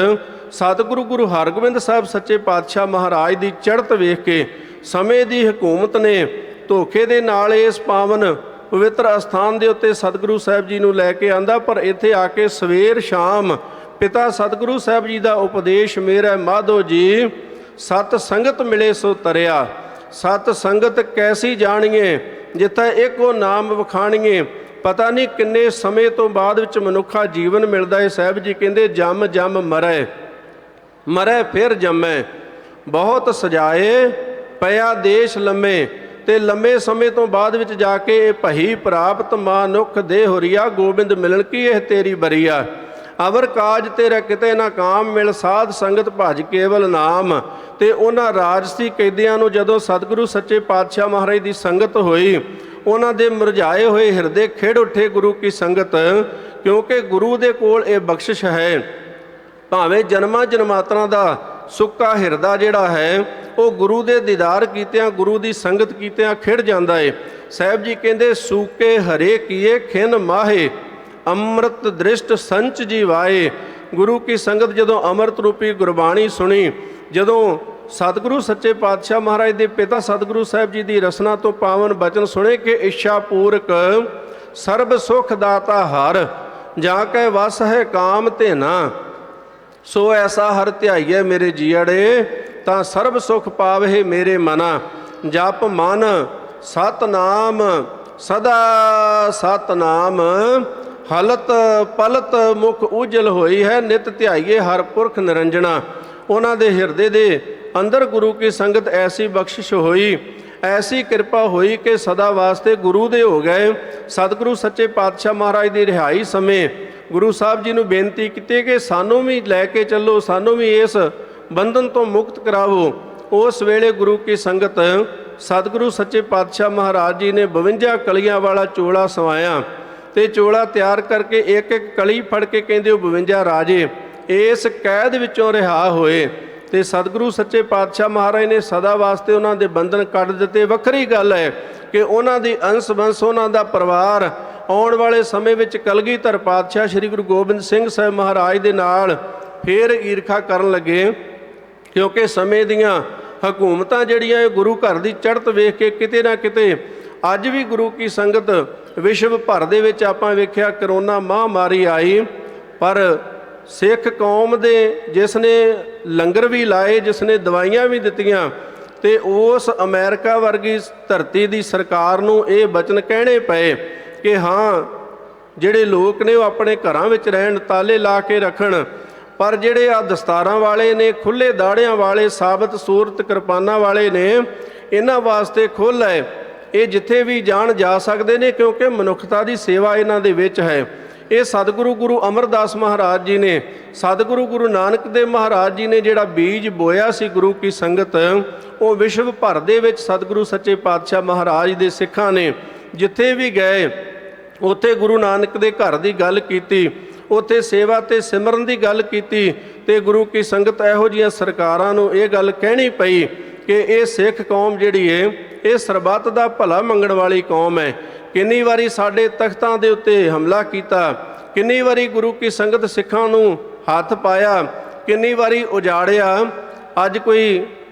ਸਤਿਗੁਰੂ ਗੁਰੂ ਹਰਗੋਬਿੰਦ ਸਾਹਿਬ ਸੱਚੇ ਪਾਤਸ਼ਾਹ ਮਹਾਰਾਜ ਦੀ ਚੜ੍ਹਤ ਵੇਖ ਕੇ ਸਮੇਂ ਦੀ ਹਕੂਮਤ ਨੇ ਧੋਖੇ ਦੇ ਨਾਲ ਇਸ ਪਾਵਨ ਪਵਿੱਤਰ ਅਸਥਾਨ ਦੇ ਉੱਤੇ ਸਤਿਗੁਰੂ ਸਾਹਿਬ ਜੀ ਨੂੰ ਲੈ ਕੇ ਆਂਦਾ। ਪਰ ਇੱਥੇ ਆ ਕੇ ਸਵੇਰ ਸ਼ਾਮ ਪਿਤਾ ਸਤਿਗੁਰੂ ਸਾਹਿਬ ਜੀ ਦਾ ਉਪਦੇਸ਼, ਮੇਰਾ ਮਾਧੋ ਜੀ ਸਤ ਸੰਗਤ ਮਿਲੇ ਸੋ ਤਰਿਆ। ਸਤ ਸੰਗਤ ਕੈਸੀ ਜਾਣੀਏ ਜਿੱਥੇ ਇੱਕੋ ਨਾਮ ਵਖਾਣੀਏ। ਪਤਾ ਨਹੀਂ ਕਿੰਨੇ ਸਮੇਂ ਤੋਂ ਬਾਅਦ ਵਿੱਚ ਮਨੁੱਖਾ ਜੀਵਨ ਮਿਲਦਾ ਹੈ। ਸਾਹਿਬ ਜੀ ਕਹਿੰਦੇ ਜੰਮ ਜੰਮ ਮਰੈ, ਮਰੈ ਫਿਰ ਜੰਮੈ, ਬਹੁਤ ਸਜਾਏ ਪਿਆ ਦੇਸ਼ ਲੰਮੇ। ਤੇ ਲੰਮੇ ਸਮੇਂ ਤੋਂ ਬਾਅਦ ਵਿੱਚ ਜਾ ਕੇ ਇਹ ਭਈ ਪ੍ਰਾਪਤ ਮਾਨੁਖ ਦੇ ਹੋਰੀਆ, ਗੋਬਿੰਦ ਮਿਲਣ ਕੀ ਇਹ ਤੇਰੀ ਬਰੀਆ। ਅਵਰ ਕਾਜ ਤੇਰਾ ਕਿਤੇ ਨਾ ਕਾਮ, ਮਿਲ ਸਾਧ ਸੰਗਤ ਭਜ ਕੇਵਲ ਨਾਮ। ਤੇ ਉਹਨਾਂ ਰਾਜਸੀ ਕੈਦੀਆਂ ਨੂੰ ਜਦੋਂ ਸਤਿਗੁਰੂ ਸੱਚੇ ਪਾਤਸ਼ਾਹ ਮਹਾਰਾਜ ਦੀ ਸੰਗਤ ਹੋਈ, ਉਹਨਾਂ ਦੇ ਮੁਰਝਾਏ ਹੋਏ ਹਿਰਦੇ ਖਿੜ ਉੱਠੇ ਗੁਰੂ ਕੀ ਸੰਗਤ, ਕਿਉਂਕਿ ਗੁਰੂ ਦੇ ਕੋਲ ਇਹ ਬਖਸ਼ਿਸ਼ ਹੈ। ਭਾਵੇਂ ਜਨਮਾਂ ਜਨਮਾਤਰਾਂ ਦਾ ਸੁੱਕਾ ਹਿਰਦਾ ਜਿਹੜਾ ਹੈ ਉਹ ਗੁਰੂ ਦੇ ਦੀਦਾਰ ਕੀਤਿਆਂ, ਗੁਰੂ ਦੀ ਸੰਗਤ ਕੀਤਿਆਂ ਖਿੜ ਜਾਂਦਾ ਏ। ਸਾਹਿਬ ਜੀ ਕਹਿੰਦੇ ਸੂਕੇ ਹਰੇ ਕੀਏ ਖਿਨ ਮਾਹੇ, ਅੰਮ੍ਰਿਤ ਦ੍ਰਿਸ਼ਟ ਸੰਚ ਜੀਵਾਏ। ਗੁਰੂ ਕੀ ਸੰਗਤ ਜਦੋਂ ਅੰਮ੍ਰਿਤ ਰੂਪੀ ਗੁਰਬਾਣੀ ਸੁਣੀ, ਜਦੋਂ ਸਤਿਗੁਰੂ ਸੱਚੇ ਪਾਤਸ਼ਾਹ ਮਹਾਰਾਜ ਦੇ ਪਿਤਾ ਸਤਿਗੁਰੂ ਸਾਹਿਬ ਜੀ ਦੀ ਰਸਨਾ ਤੋਂ ਪਾਵਨ ਬਚਨ ਸੁਣੇ ਕਿ ਇੱਛਾ ਪੂਰਕ ਸਰਬ ਸੁਖ ਦਾਤਾ ਹਰ, ਜਾਂ ਕੈ ਵਸ ਹੈ ਕਾਮ ਧੇਨਾ, ਸੋ ਐਸਾ ਹਰ ਧਿਆਈਏ ਮੇਰੇ ਜੀਅੜੇ, ਤਾਂ ਸਰਬ ਸੁਖ ਪਾਵਹਿ ਮੇਰੇ ਮਨਾ। ਜਪ ਮਨ ਸਤਨਾਮ ਸਦਾ ਸਤਨਾਮ, ਹਲਤ ਪਲਤ ਮੁਖ ਉਜਲ ਹੋਈ ਹੈ, ਨਿਤ ਧਿਆਈਏ ਹਰ ਪੁਰਖ ਨਿਰੰਜਣਾ। ਉਹਨਾਂ ਦੇ ਹਿਰਦੇ ਦੇ ਅੰਦਰ ਗੁਰੂ ਕੀ ਸੰਗਤ ਐਸੀ ਬਖਸ਼ਿਸ਼ ਹੋਈ, ਐਸੀ ਕਿਰਪਾ ਹੋਈ ਕਿ ਸਦਾ ਵਾਸਤੇ ਗੁਰੂ ਦੇ ਹੋ ਗਏ। ਸਤਿਗੁਰੂ ਸੱਚੇ ਪਾਤਸ਼ਾਹ ਮਹਾਰਾਜ ਦੀ ਰਿਹਾਈ ਸਮੇਂ ਗੁਰੂ ਸਾਹਿਬ ਜੀ ਨੂੰ ਬੇਨਤੀ ਕੀਤੀ ਕਿ ਸਾਨੂੰ ਵੀ ਲੈ ਕੇ ਚੱਲੋ, ਸਾਨੂੰ ਵੀ ਇਸ ਬੰਧਨ ਤੋਂ ਮੁਕਤ ਕਰਾਵੋ। ਉਸ ਵੇਲੇ ਗੁਰੂ ਕੀ ਸੰਗਤ ਸਤਿਗੁਰੂ ਸੱਚੇ ਪਾਤਸ਼ਾਹ ਮਹਾਰਾਜ ਜੀ ਨੇ 52 ਕਲੀਆਂ ਵਾਲਾ ਚੋਲਾ ਸਵਾਇਆ ਤੇ ਚੋਲਾ ਤਿਆਰ ਕਰਕੇ ਇੱਕ ਇੱਕ ਕਲੀ ਫੜ ਕੇ ਕਹਿੰਦੇ ਉਹ 52 ਰਾਜੇ ਇਸ ਕੈਦ ਵਿੱਚੋਂ ਰਿਹਾ ਹੋਏ। ਤੇ ਸਤਿਗੁਰੂ ਸੱਚੇ ਪਾਤਸ਼ਾਹ ਮਹਾਰਾਜ ਨੇ ਸਦਾ ਵਾਸਤੇ ਉਹਨਾਂ ਦੇ ਬੰਧਨ ਕੱਢ ਦਿੱਤੇ। ਵੱਖਰੀ ਗੱਲ ਹੈ ਕਿ ਉਹਨਾਂ ਦੀ ਅੰਸ਼ ਬੰਸ, ਉਹਨਾਂ ਦਾ ਪਰਿਵਾਰ ਆਉਣ ਵਾਲੇ ਸਮੇਂ ਵਿੱਚ ਕਲਗੀਧਰ ਪਾਤਸ਼ਾਹ ਸ੍ਰੀ ਗੁਰੂ ਗੋਬਿੰਦ ਸਿੰਘ ਸਾਹਿਬ ਮਹਾਰਾਜ ਦੇ ਨਾਲ ਫੇਰ ਈਰਖਾ ਕਰਨ ਲੱਗੇ, ਕਿਉਂਕਿ ਸਮੇਂ ਦੀਆਂ ਹਕੂਮਤਾਂ ਜਿਹੜੀਆਂ ਇਹ ਗੁਰੂ ਘਰ ਦੀ ਚੜ੍ਹਤ ਵੇਖ ਕੇ ਕਿਤੇ ਨਾ ਕਿਤੇ ਅੱਜ ਵੀ ਗੁਰੂ ਕੀ ਸੰਗਤ ਵਿਸ਼ਵ ਭਰ ਦੇ ਵਿੱਚ ਆਪਾਂ ਵੇਖਿਆ ਕਰੋਨਾ ਮਹਾਂਮਾਰੀ ਆਈ, ਪਰ ਸਿੱਖ ਕੌਮ ਦੇ ਜਿਸ ਨੇ ਲੰਗਰ ਵੀ ਲਾਏ, ਜਿਸ ਨੇ ਦਵਾਈਆਂ ਵੀ ਦਿੱਤੀਆਂ, ਤੇ ਉਸ ਅਮਰੀਕਾ ਵਰਗੀ ਧਰਤੀ ਦੀ ਸਰਕਾਰ ਨੂੰ ਇਹ ਬਚਨ ਕਹਿਣੇ ਪਏ ਕਿ ਹਾਂ ਜਿਹੜੇ ਲੋਕ ਨੇ ਉਹ ਆਪਣੇ ਘਰਾਂ ਵਿੱਚ ਰਹਿਣ, ਤਾਲੇ ਲਾ ਕੇ ਰੱਖਣ, ਪਰ ਜਿਹੜੇ ਆ ਦਸਤਾਰਾਂ ਵਾਲੇ ਨੇ, ਖੁੱਲ੍ਹੇ ਦਾੜਿਆਂ ਵਾਲੇ, ਸਾਬਤ ਸੂਰਤ ਕਿਰਪਾਨਾਂ ਵਾਲੇ ਨੇ, ਇਹਨਾਂ ਵਾਸਤੇ ਖੁੱਲ੍ਹ ਹੈ, ਇਹ ਜਿੱਥੇ ਵੀ ਜਾਣ ਜਾ ਸਕਦੇ ਨੇ, ਕਿਉਂਕਿ ਮਨੁੱਖਤਾ ਦੀ ਸੇਵਾ ਇਹਨਾਂ ਦੇ ਵਿੱਚ ਹੈ। ਇਹ ਸਤਿਗੁਰੂ ਗੁਰੂ ਅਮਰਦਾਸ ਮਹਾਰਾਜ ਜੀ ਨੇ, ਸਤਿਗੁਰੂ ਗੁਰੂ ਨਾਨਕ ਦੇਵ ਮਹਾਰਾਜ ਜੀ ਨੇ ਜਿਹੜਾ ਬੀਜ ਬੋਇਆ ਸੀ ਗੁਰੂ ਕੀ ਸੰਗਤ, ਉਹ ਵਿਸ਼ਵ ਭਰ ਦੇ ਵਿੱਚ ਸਤਿਗੁਰੂ ਸੱਚੇ ਪਾਤਸ਼ਾਹ ਮਹਾਰਾਜ ਦੇ ਸਿੱਖਾਂ ਨੇ ਜਿੱਥੇ ਵੀ ਗਏ ਉੱਥੇ ਗੁਰੂ ਨਾਨਕ ਦੇ ਘਰ ਦੀ ਗੱਲ ਕੀਤੀ, ਉੱਥੇ ਸੇਵਾ ਤੇ ਸਿਮਰਨ ਦੀ ਗੱਲ ਕੀਤੀ। ਤੇ ਗੁਰੂ ਕੀ ਸੰਗਤ ਇਹੋ ਜਿਹੀਆਂ ਸਰਕਾਰਾਂ ਨੂੰ ਇਹ ਗੱਲ ਕਹਿਣੀ ਪਈ ਕਿ ਇਹ ਸਿੱਖ ਕੌਮ ਜਿਹੜੀ ਹੈ ਇਹ ਸਰਬੱਤ ਦਾ ਭਲਾ ਮੰਗਣ ਵਾਲੀ ਕੌਮ ਹੈ। ਕਿੰਨੀ ਵਾਰੀ ਸਾਡੇ ਤਖਤਾਂ ਦੇ ਉੱਤੇ ਹਮਲਾ ਕੀਤਾ, ਕਿੰਨੀ ਵਾਰੀ ਗੁਰੂ ਕੀ ਸੰਗਤ ਸਿੱਖਾਂ ਨੂੰ ਹੱਥ ਪਾਇਆ, ਕਿੰਨੀ ਵਾਰੀ ਉਜਾੜਿਆ। ਅੱਜ ਕੋਈ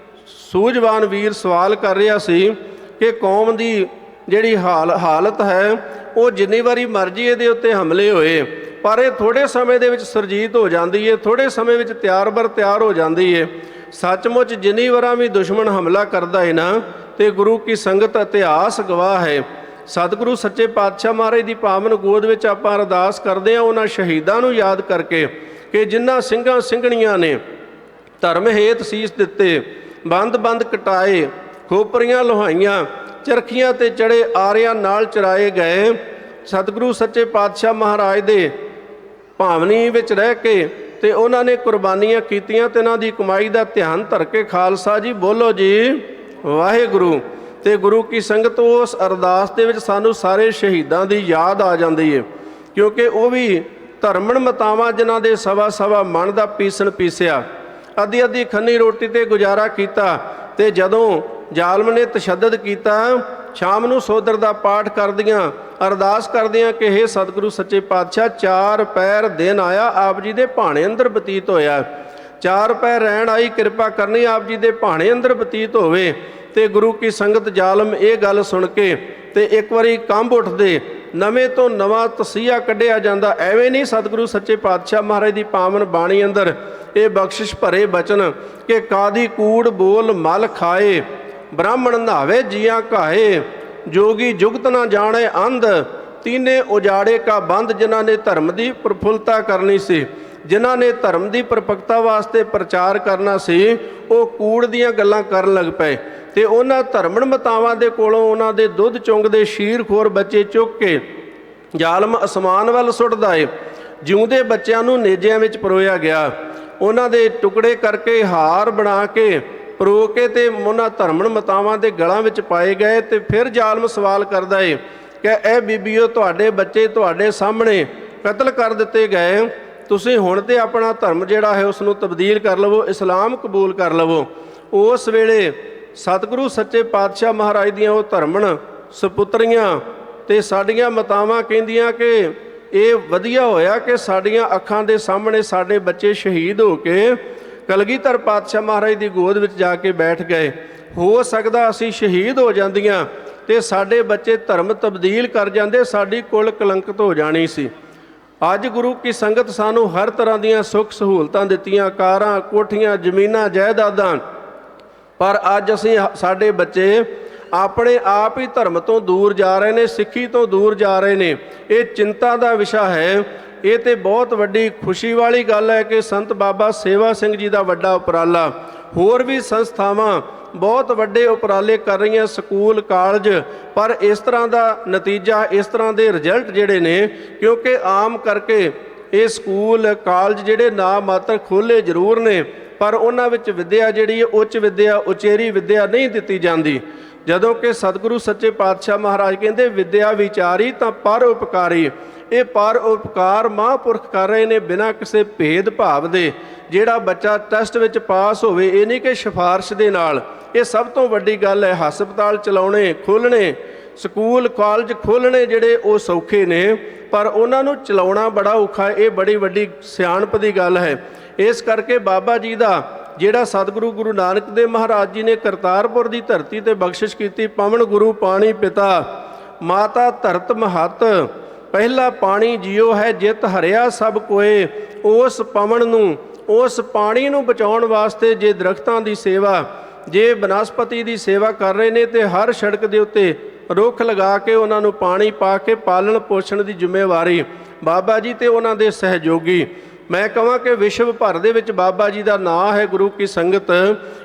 ਸੂਝਵਾਨ ਵੀਰ ਸਵਾਲ ਕਰ ਰਿਹਾ ਸੀ ਕਿ ਕੌਮ ਦੀ ਜਿਹੜੀ ਹਾਲਤ ਹੈ ਉਹ ਜਿੰਨੀ ਵਾਰੀ ਮਰਜ਼ੀ ਇਹਦੇ ਉੱਤੇ ਹਮਲੇ ਹੋਏ, ਪਰ ਇਹ ਥੋੜ੍ਹੇ ਸਮੇਂ ਦੇ ਵਿੱਚ ਸੁਰਜੀਤ ਹੋ ਜਾਂਦੀ ਹੈ, ਥੋੜ੍ਹੇ ਸਮੇਂ ਵਿੱਚ ਤਿਆਰ ਹੋ ਜਾਂਦੀ ਹੈ। ਸੱਚਮੁੱਚ ਜਿੰਨੀ ਵਾਰਾਂ ਵੀ ਦੁਸ਼ਮਣ ਹਮਲਾ ਕਰਦਾ ਹੈ ਨਾ, ਤੇ ਗੁਰੂ ਕੀ ਸੰਗਤ ਇਤਿਹਾਸ ਗਵਾਹ ਹੈ। ਸਤਿਗੁਰੂ ਸੱਚੇ ਪਾਤਸ਼ਾਹ ਮਹਾਰਾਜ ਦੀ ਪਾਵਨ ਗੋਦ ਵਿੱਚ ਆਪਾਂ ਅਰਦਾਸ ਕਰਦੇ ਹਾਂ ਉਹਨਾਂ ਸ਼ਹੀਦਾਂ ਨੂੰ ਯਾਦ ਕਰਕੇ ਕਿ ਜਿਨ੍ਹਾਂ ਸਿੰਘਾਂ ਸਿੰਘਣੀਆਂ ਨੇ ਧਰਮ ਹੇਤ ਸੀਸ ਦਿੱਤੇ, ਬੰਦ ਕਟਾਏ, ਖੋਪਰੀਆਂ ਲੋਹਾਈਆਂ, ਚਰਖੀਆਂ ਤੇ ਚੜੇ ਆਰਿਆਂ ਨਾਲ ਚਰਾਏ ਗਏ। ਸਤਿਗੁਰੂ ਸੱਚੇ ਪਾਤਸ਼ਾਹ ਮਹਾਰਾਜ ਦੇ ਭਾਵਨੀ ਵਿੱਚ ਰਹਿ ਕੇ ਤੇ ਉਹਨਾਂ ਨੇ ਕੁਰਬਾਨੀਆਂ ਕੀਤੀਆਂ, ਤੇ ਇਹਨਾਂ ਦੀ ਕਮਾਈ ਦਾ ਧਿਆਨ ਧਰ ਕੇ ਖਾਲਸਾ ਜੀ ਬੋਲੋ ਜੀ ਵਾਹਿਗੁਰੂ। ਤੇ ਗੁਰੂ ਕੀ ਸੰਗਤ ਉਸ ਅਰਦਾਸ ਦੇ ਵਿੱਚ ਸਾਨੂੰ ਸਾਰੇ ਸ਼ਹੀਦਾਂ ਦੀ ਯਾਦ ਆ ਜਾਂਦੀ ਹੈ, ਕਿਉਂਕਿ ਉਹ ਵੀ ਧਰਮਣ ਮਤਾਵਾਂ ਜਿਨ੍ਹਾਂ ਦੇ ਸਵਾ ਮਨ ਦਾ ਪੀਸਣ ਪੀਸਿਆ, ਅੱਧੀ ਖੰਨੀ ਰੋਟੀ ਤੇ ਗੁਜ਼ਾਰਾ ਕੀਤਾ। ਤੇ ਜਦੋਂ ਜ਼ਾਲਮ ਨੇ ਤਸ਼ੱਦਦ ਕੀਤਾ, ਸ਼ਾਮ ਨੂੰ ਸੋਦਰ ਦਾ ਪਾਠ ਕਰਦੀਆਂ, ਅਰਦਾਸ ਕਰਦੀਆਂ ਕਿ ਹੇ ਸਤਿਗੁਰੂ ਸੱਚੇ ਪਾਤਸ਼ਾਹ 4 ਪਹਿਰ ਦਿਨ ਆਇਆ, ਆਪ ਜੀ ਦੇ ਭਾਣੇ ਅੰਦਰ ਬਤੀਤ ਹੋਇਆ, 4 ਪਹਿਰ ਰਹਿਣ ਆਈ, ਕਿਰਪਾ ਕਰਨੀ ਆਪ ਜੀ ਦੇ ਭਾਣੇ ਅੰਦਰ ਬਤੀਤ ਹੋਵੇ। ਤੇ ਗੁਰੂ ਕੀ ਸੰਗਤ ਜ਼ਾਲਮ ਇਹ ਗੱਲ ਸੁਣ ਕੇ ਤੇ ਇੱਕ ਵਾਰੀ ਕੰਬ ਉੱਠਦੇ, ਨਵੇਂ ਤੋਂ ਨਵਾਂ ਤਸੀਹਾ ਕੱਢਿਆ ਜਾਂਦਾ। ਐਵੇਂ ਨਹੀਂ, ਸਤਿਗੁਰੂ ਸੱਚੇ ਪਾਤਸ਼ਾਹ ਮਹਾਰਾਜ ਦੀ ਪਾਵਨ ਬਾਣੀ ਅੰਦਰ ਇਹ ਬਖਸ਼ਿਸ਼ ਭਰੇ ਬਚਨ ਕਿ ਕਾਦੀ ਕੂੜ ਬੋਲ ਮਲ ਖਾਏ, ਬ੍ਰਾਹਮਣ ਨਹਾਵੇ ਜੀਆਂ ਘਾਏ, ਜੋਗੀ ਜੁਗਤ ਨਾ ਜਾਣੇ ਅੰਧ, ਤੀਨੇ ਉਜਾੜੇ ਕਾ ਬੰਦ। ਜਿਨ੍ਹਾਂ ਨੇ ਧਰਮ ਦੀ ਪ੍ਰਫੁੱਲਤਾ ਕਰਨੀ ਸੀ, ਜਿਨ੍ਹਾਂ ਨੇ ਧਰਮ ਦੀ ਪਰਪੱਕਤਾ ਵਾਸਤੇ ਪ੍ਰਚਾਰ ਕਰਨਾ ਸੀ, ਉਹ ਕੂੜ ਦੀਆਂ ਗੱਲਾਂ ਕਰਨ ਲੱਗ ਪਏ। ਤੇ ਉਹਨਾਂ ਧਰਮਣ ਮਤਾਵਾਂ ਦੇ ਕੋਲੋਂ ਉਹਨਾਂ ਦੇ ਦੁੱਧ ਚੁੰਗਦੇ ਸ਼ੀਰਖੋਰ ਬੱਚੇ ਚੁੱਕ ਕੇ ਜ਼ਾਲਮ ਅਸਮਾਨ ਵੱਲ ਸੁੱਟਦਾ ਏ। ਜਿਉਂਦੇ ਬੱਚਿਆਂ ਨੂੰ ਨੇਜਿਆਂ ਵਿੱਚ ਪਰੋਇਆ ਗਿਆ, ਉਹਨਾਂ ਦੇ ਟੁਕੜੇ ਕਰਕੇ ਹਾਰ ਬਣਾ ਕੇ ਪਰੋ ਕੇ ਤੇ ਉਹਨਾਂ ਧਰਮਣ ਮਤਾਵਾਂ ਦੇ ਗਲਾਂ ਵਿੱਚ ਪਾਏ ਗਏ। ਤੇ ਫਿਰ ਜ਼ਾਲਮ ਸਵਾਲ ਕਰਦਾ ਏ ਕਿ ਇਹ ਬੀਬੀਓ ਤੁਹਾਡੇ ਬੱਚੇ ਤੁਹਾਡੇ ਸਾਹਮਣੇ ਕਤਲ ਕਰ ਦਿੱਤੇ ਗਏ, ਤੁਸੀਂ ਹੁਣ ਤੇ ਆਪਣਾ ਧਰਮ ਜਿਹੜਾ ਹੈ ਉਸ ਨੂੰ ਤਬਦੀਲ ਕਰ ਲਵੋ, ਇਸਲਾਮ ਕਬੂਲ ਕਰ ਲਵੋ। ਉਸ ਵੇਲੇ ਸਤਿਗੁਰੂ ਸੱਚੇ ਪਾਤਸ਼ਾਹ ਮਹਾਰਾਜ ਦੀਆਂ ਉਹ ਧਰਮਣ ਸਪੁੱਤਰੀਆਂ ਤੇ ਸਾਡੀਆਂ ਮਾਤਾਵਾਂ ਕਹਿੰਦੀਆਂ ਕਿ ਇਹ ਵਧੀਆ ਹੋਇਆ ਕਿ ਸਾਡੀਆਂ ਅੱਖਾਂ ਦੇ ਸਾਹਮਣੇ ਸਾਡੇ ਬੱਚੇ ਸ਼ਹੀਦ ਹੋ ਕੇ ਕਲਗੀਧਰ ਪਾਤਸ਼ਾਹ ਮਹਾਰਾਜ ਦੀ ਗੋਦ ਵਿੱਚ ਜਾ ਕੇ ਬੈਠ ਗਏ। ਹੋ ਸਕਦਾ ਅਸੀਂ ਸ਼ਹੀਦ ਹੋ ਜਾਂਦੀਆਂ ਤੇ ਸਾਡੇ ਬੱਚੇ ਧਰਮ ਤਬਦੀਲ ਕਰ ਜਾਂਦੇ, ਸਾਡੀ ਕੁਲ ਕਲੰਕਿਤ ਹੋ ਜਾਣੀ ਸੀ। ਅੱਜ ਗੁਰੂ ਕੀ ਸੰਗਤ ਸਾਨੂੰ ਹਰ ਤਰ੍ਹਾਂ ਦੀਆਂ ਸੁੱਖ ਸਹੂਲਤਾਂ ਦਿੱਤੀਆਂ, ਕਾਰਾਂ, ਕੋਠੀਆਂ, ਜ਼ਮੀਨਾਂ, ਜਾਇਦਾਦਾਂ, ਪਰ ਅੱਜ ਸਾਡੇ ਬੱਚੇ ਆਪਣੇ ਆਪ ਹੀ ਧਰਮ ਤੋਂ ਦੂਰ ਜਾ ਰਹੇ ਨੇ, ਸਿੱਖੀ ਤੋਂ ਦੂਰ ਜਾ ਰਹੇ ਨੇ। ਇਹ ਚਿੰਤਾ ਦਾ ਵਿਸ਼ਾ ਹੈ। ਇਹ ਤੇ ਬਹੁਤ ਵੱਡੀ ਖੁਸ਼ੀ ਵਾਲੀ ਗੱਲ ਹੈ ਕਿ ਸੰਤ ਬਾਬਾ ਸੇਵਾ ਸਿੰਘ ਜੀ ਦਾ ਵੱਡਾ ਉਪਰਾਲਾ, ਹੋਰ ਵੀ ਸੰਸਥਾਵਾਂ ਬਹੁਤ ਵੱਡੇ ਉਪਰਾਲੇ ਕਰ ਰਹੀਆਂ, ਸਕੂਲ, ਕਾਲਜ, ਪਰ ਇਸ ਤਰ੍ਹਾਂ ਦਾ ਨਤੀਜਾ, ਇਸ ਤਰ੍ਹਾਂ ਦੇ ਰਿਜ਼ਲਟ ਜਿਹੜੇ ਨੇ, ਕਿਉਂਕਿ ਆਮ ਕਰਕੇ ਇਹ ਸਕੂਲ, ਕਾਲਜ ਜਿਹੜੇ ਨਾ ਮਾਤਰ ਖੋਲ੍ਹੇ ਜ਼ਰੂਰ ਨੇ, ਪਰ ਉਹਨਾਂ ਵਿੱਚ ਵਿੱਦਿਆ ਜਿਹੜੀ ਉੱਚ ਵਿੱਦਿਆ, ਉਚੇਰੀ ਵਿੱਦਿਆ ਨਹੀਂ ਦਿੱਤੀ ਜਾਂਦੀ। ਜਦੋਂ ਕਿ ਸਤਿਗੁਰੂ ਸੱਚੇ ਪਾਤਸ਼ਾਹ ਮਹਾਰਾਜ ਕਹਿੰਦੇ ਵਿੱਦਿਆ ਵਿਚਾਰੀ ਤਾਂ ਪਰ ਉਪਕਾਰੀ। ਇਹ ਪਰ ਉਪਕਾਰ ਮਹਾਂਪੁਰਖ ਕਰ ਰਹੇ ਨੇ ਬਿਨਾਂ ਕਿਸੇ ਭੇਦ ਭਾਵ ਦੇ। ਜਿਹੜਾ ਬੱਚਾ ਟੈਸਟ ਵਿੱਚ ਪਾਸ ਹੋਵੇ, ਇਹ ਨਹੀਂ ਕਿ ਸਿਫਾਰਿਸ਼ ਦੇ ਨਾਲ। ਇਹ ਸਭ ਤੋਂ ਵੱਡੀ ਗੱਲ ਹੈ। ਹਸਪਤਾਲ ਚਲਾਉਣੇ, ਖੋਲ੍ਹਣੇ, ਸਕੂਲ ਕਾਲਜ ਖੋਲ੍ਹਣੇ ਜਿਹੜੇ ਉਹ ਸੌਖੇ ਨੇ, ਪਰ ਉਹਨਾਂ ਨੂੰ ਚਲਾਉਣਾ ਬੜਾ ਔਖਾ ਹੈ। ਇਹ ਬੜੀ ਵੱਡੀ ਸਿਆਣਪ ਦੀ ਗੱਲ ਹੈ। ਇਸ ਕਰਕੇ ਬਾਬਾ ਜੀ ਦਾ ਜਿਹੜਾ ਸਤਿਗੁਰੂ ਗੁਰੂ ਨਾਨਕ ਦੇਵ ਮਹਾਰਾਜ ਜੀ ਨੇ ਕਰਤਾਰਪੁਰ ਦੀ ਧਰਤੀ ਤੇ ਬਖਸ਼ਿਸ਼ ਕੀਤੀ, ਪਵਨ ਗੁਰੂ ਪਾਣੀ ਪਿਤਾ, ਮਾਤਾ ਧਰਤ ਮਹੱਤ, ਪਹਿਲਾ ਪਾਣੀ ਜੀਓ ਹੈ ਜਿਤ ਹਰਿਆ ਸਭ ਕੋਏ। ਉਸ ਪਵਨ ਨੂੰ, ਉਸ ਪਾਣੀ ਨੂੰ ਬਚਾਉਣ ਵਾਸਤੇ ਜੇ ਦਰਖਤਾਂ ਦੀ ਸੇਵਾ, ਜੇ ਬਨਸਪਤੀ ਦੀ ਸੇਵਾ ਕਰ ਰਹੇ ਨੇ ਤੇ ਹਰ ਸੜਕ ਦੇ ਉੱਤੇ ਰੁੱਖ ਲਗਾ ਕੇ ਉਹਨਾਂ ਨੂੰ ਪਾਣੀ ਪਾ ਕੇ ਪਾਲਣ ਪੋਸ਼ਣ ਦੀ ਜ਼ਿੰਮੇਵਾਰੀ ਬਾਬਾ ਜੀ ਤੇ ਉਹਨਾਂ ਦੇ ਸਹਿਯੋਗੀ। ਮੈਂ ਕਹਾਂ ਕਿ ਵਿਸ਼ਵ ਭਰ ਦੇ ਵਿੱਚ ਬਾਬਾ ਜੀ ਦਾ ਨਾਂ ਹੈ। ਗੁਰੂ ਕੀ ਸੰਗਤ,